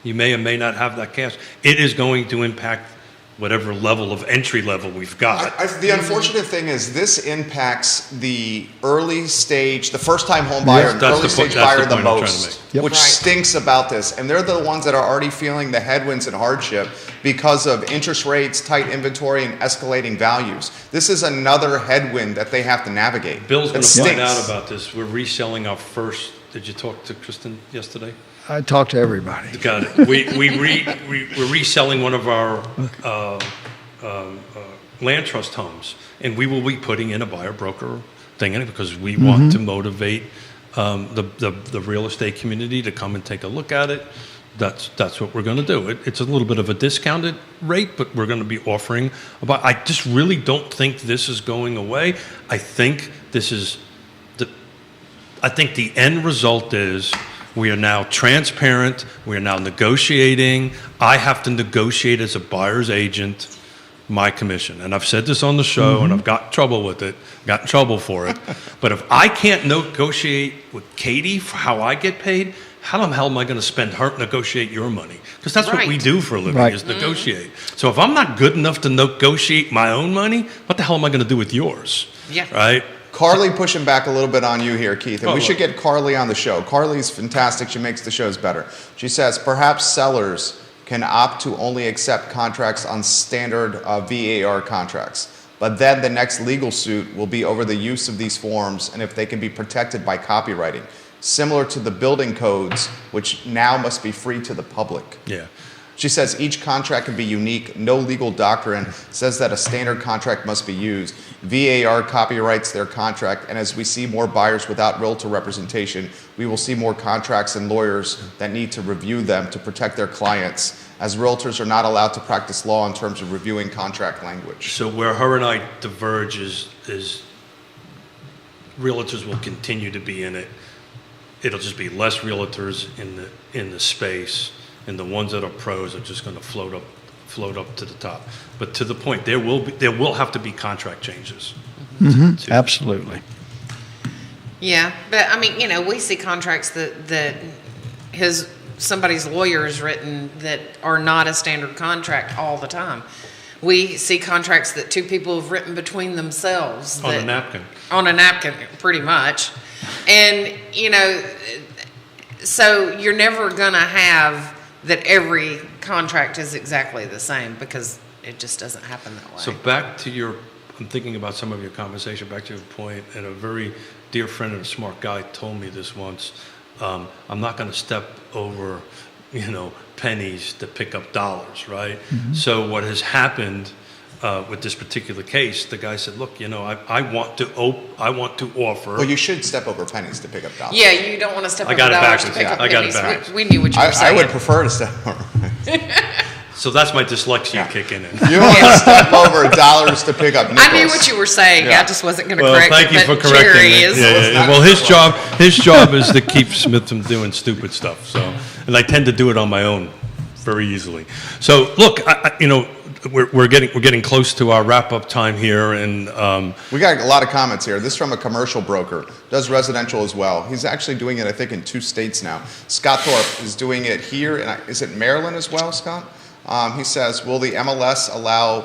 you may or may not have that cash. It is going to impact whatever level of entry level we've got. The unfortunate thing is this impacts the early stage, the first-time home buyer, and early stage buyer the most, which stinks about this. And they're the ones that are already feeling the headwinds and hardship because of interest rates, tight inventory, and escalating values. This is another headwind that they have to navigate. Bill's going to find out about this. We're reselling our first. Did you talk to Kristen yesterday? I talked to everybody. Got it. We're reselling one of our land trust homes, and we will be putting in a buyer broker thing in it because we want to motivate the real estate community to come and take a look at it. That's what we're going to do. It's a little bit of a discounted rate, but we're going to be offering about. I just really don't think this is going away. I think the end result is. We are now transparent. We are now negotiating. I have to negotiate as a buyer's agent my commission. And I've said this on the show, and I've got in trouble with it, got in trouble for it. But if I can't negotiate with Katie for how I get paid, how the hell am I going to spend her negotiate your money? Because that's what we Right. do for a living, Right. is negotiate. So if I'm not good enough to negotiate my own money, what the hell am I going to do with yours? Yeah. Right? Carly pushing back a little bit on you here, Keith, and Oh, we should look. get Carly on the show. Carly's fantastic. She makes the shows better. She says perhaps sellers can opt to only accept contracts on standard VAR contracts, but then the next legal suit will be over the use of these forms and if they can be protected by copywriting, similar to the building codes, which now must be free to the public. Yeah. She says each contract can be unique. No legal doctrine says that a standard contract must be used. VAR copyrights their contract, and as we see more buyers without realtor representation, we will see more contracts and lawyers that need to review them to protect their clients, as realtors are not allowed to practice law in terms of reviewing contract language. So where her and I diverge is realtors will continue to be in it. It'll just be less realtors in the space, and the ones that are pros are just going to float up to the top. But to the point, there will have to be contract changes. Absolutely. Yeah, but I mean, we see contracts that somebody's lawyer has written that are not a standard contract all the time. We see contracts that two people have written between themselves. On a napkin. On a napkin, pretty much. And, so you're never going to have that every contract is exactly the same because it just doesn't happen that way. So I'm thinking about some of your conversation, back to your point, and a very dear friend and a smart guy told me this once. I'm not going to step over, pennies to pick up dollars, right? So what has happened with this particular case, the guy said, look, I want to offer. Well, you should step over pennies to pick up dollars. Yeah, you don't want to step I over got it dollars to backwards. pick up I got it pennies. backwards. We knew what you were I saying. would prefer to step over. So that's my dyslexia kicking in. You want to step over dollars to pick up nickels. I knew what you were saying. Yeah. I just wasn't going to Well, correct thank it. you for but correcting Jerry me. is. Yeah. Well, his job is to keep Smith from doing stupid stuff. So, and I tend to do it on my own very easily. So, look, we're getting close to our wrap up time here, and We got a lot of comments here. This is from a commercial broker, does residential as well. He's actually doing it, I think, in 2 states now. Scott Thorpe is doing it here, and is it Maryland as well, Scott? He says, will the MLS allow,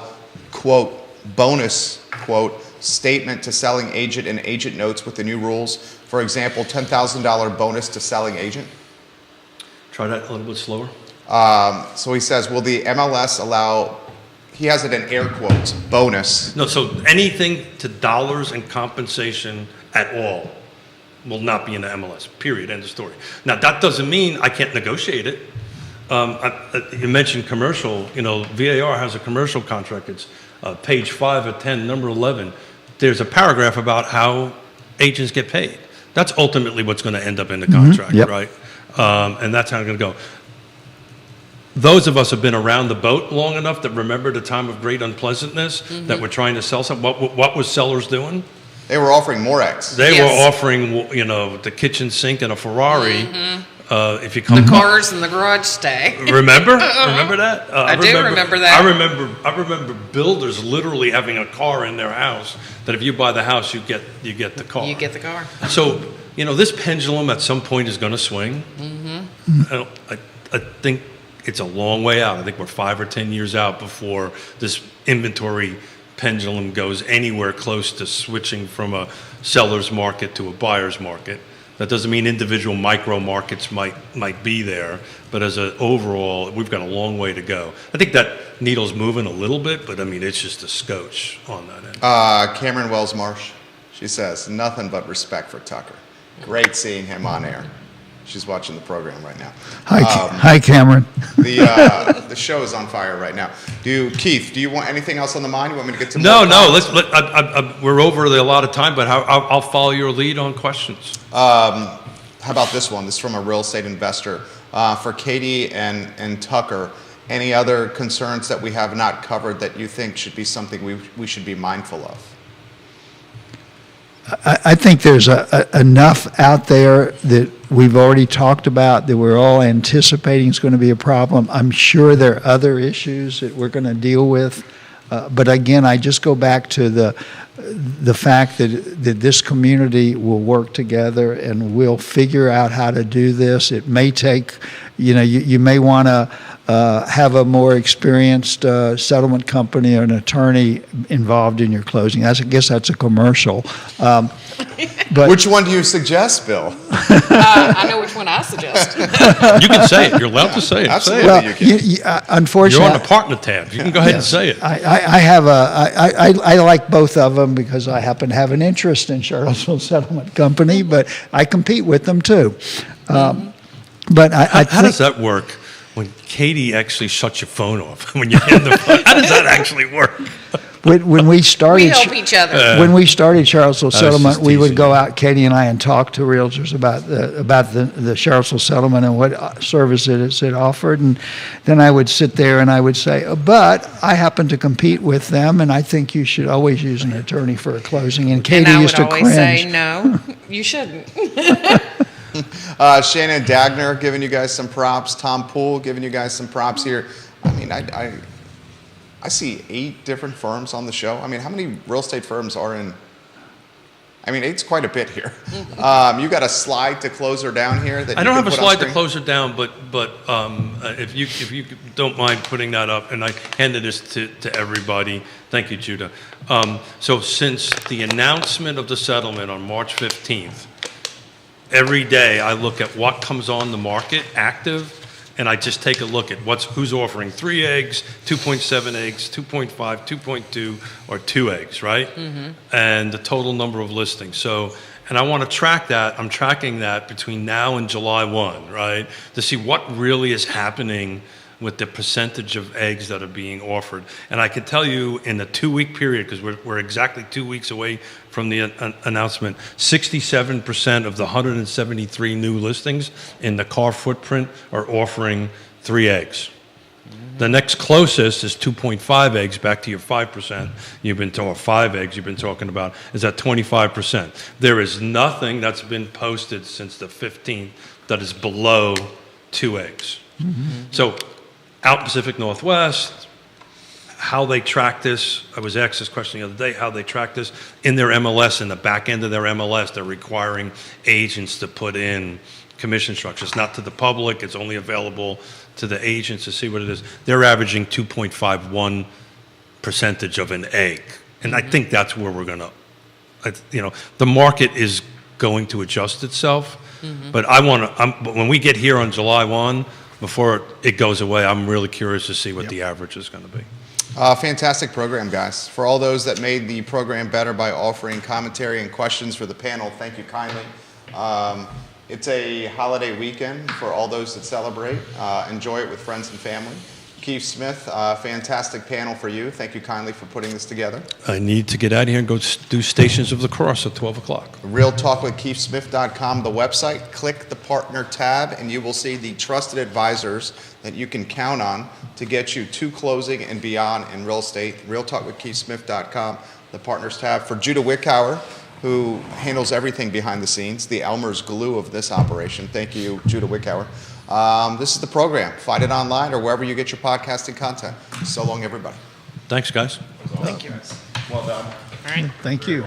quote, bonus, quote, statement to selling agent and agent notes with the new rules? For example, $10,000 bonus to selling agent. try that a little bit slower. So he says, will the MLS allow, he has it in air quotes, bonus. No, so anything to dollars and compensation at all will not be in the MLS, period, end of story. Now, that doesn't mean I can't negotiate it. You mentioned commercial, VAR has a commercial contract. It's page 5 of 10, number 11. There's a paragraph about how agents get paid. That's ultimately what's going to end up in the contract, Yep. right? And that's how it's going to go. Those of us have been around the boat long enough that remember the time of great unpleasantness that we're trying to sell something. What was sellers doing? They were offering more eggs. They Yes. were offering, the kitchen sink and a Ferrari. If you come The cars in the garage stay. remember that? I do remember that. I remember builders literally having a car in their house that if you buy the house, you get the car. You get the car. So this pendulum at some point is going to swing. I think it's a long way out. I think we're 5 or 10 years out before this inventory pendulum goes anywhere close to switching from a seller's market to a buyer's market. That doesn't mean individual micro markets might be there, but as an overall, we've got a long way to go. I think that needle's moving a little bit, but I mean, it's just a scotch on that end. Cameron Wells Marsh, she says, nothing but respect for Tucker. Great seeing him on air. She's watching the program right now. Hi, Cameron. The show is on fire right now. Keith, do you want anything else on the mind? You want me to get to No. more comments? We're over a lot of time, but I'll follow your lead on questions. How about this one? This is from a real estate investor. For Katie and Tucker, any other concerns that we have not covered that you think should be something we should be mindful of? I think there's enough out there that we've already talked about that we're all anticipating is going to be a problem. I'm sure there are other issues that we're going to deal with. But again, I just go back to the fact that this community will work together and we'll figure out how to do this. It may take, you may want to have a more experienced settlement company or an attorney involved in your closing. I guess that's a commercial. But Which one do you suggest, Bill? I know which one I suggest. You can say it. You're allowed to say it. Say Absolutely. it. You can. unfortunately, You're on the partner tab. You can go ahead and say it. I like both of them because I happen to have an interest in Charlottesville Settlement Company, but I compete with them too. But How does that work when Katie actually shuts your phone off when you hand the phone? How does that actually work? when we started, We help each other. when we started Charlottesville Settlement, just we would teasing go you. out, Katie and I, and talk to realtors about the Charlottesville Settlement and what services it offered, and then I would sit there and I would say, but I happen to compete with them, and I think you should always use an attorney for a closing. And Katie And I used would to always cringe. say, no, you shouldn't. Shannon Dagner giving you guys some props. Tom Poole giving you guys some props here. I mean, I see 8 different firms on the show. I mean, how many real estate firms are in? I mean, 8's quite a bit here. You got a slide to close her down here that I you don't can have a put on slide to screen? close it down, but if you don't mind putting that up, and I handed this to everybody. Thank you, Judah. So since the announcement of the settlement on March 15th, every day I look at what comes on the market active, and I just take a look at who's offering 3 eggs, 2.7 eggs, 2.5, 2.2, or 2 eggs, right? And the total number of listings. So, and I want to track that. I'm tracking that between now and July 1, right? To see what really is happening with the percentage of eggs that are being offered. And I can tell you in the 2-week period, because we're exactly 2 weeks away from the announcement, 67% of the 173 new listings in the car footprint are offering 3 eggs. The next closest is 2.5 eggs, back to your 5% you've been talking, 5 eggs you've been talking about, is at 25%. There is nothing that's been posted since the 15th that is below 2 eggs. So out Pacific Northwest, how they track this, I was asked this question the other day, how they track this in their MLS, in the back end of their MLS, they're requiring agents to put in commission structures, not to the public, it's only available to the agents to see what it is. They're averaging 2.51% of an egg. And I think that's where we're gonna, the market is going to adjust itself, but but when we get here on July 1, before it goes away, I'm really curious to see what the average is going to be. Fantastic program, guys. For all those that made the program better by offering commentary and questions for the panel, thank you kindly. It's a holiday weekend for all those that celebrate. Enjoy it with friends and family. Keith Smith, fantastic panel for you. Thank you kindly for putting this together. I need to get out of here and go do Stations of the Cross at 12 o'clock. RealTalkWithKeithSmith.com, the website. Click the partner tab, and you will see the trusted advisors that you can count on to get you to closing and beyond in real estate. RealTalkWithKeithSmith.com, the partners tab. For Judah Wickhauer, who handles everything behind the scenes, the Elmer's glue of this operation. Thank you, Judah Wickhauer. This is the program. Find it online or wherever you get your podcasting content. So long, everybody. Thanks, guys. Thank you. Well done. All right. Thank you.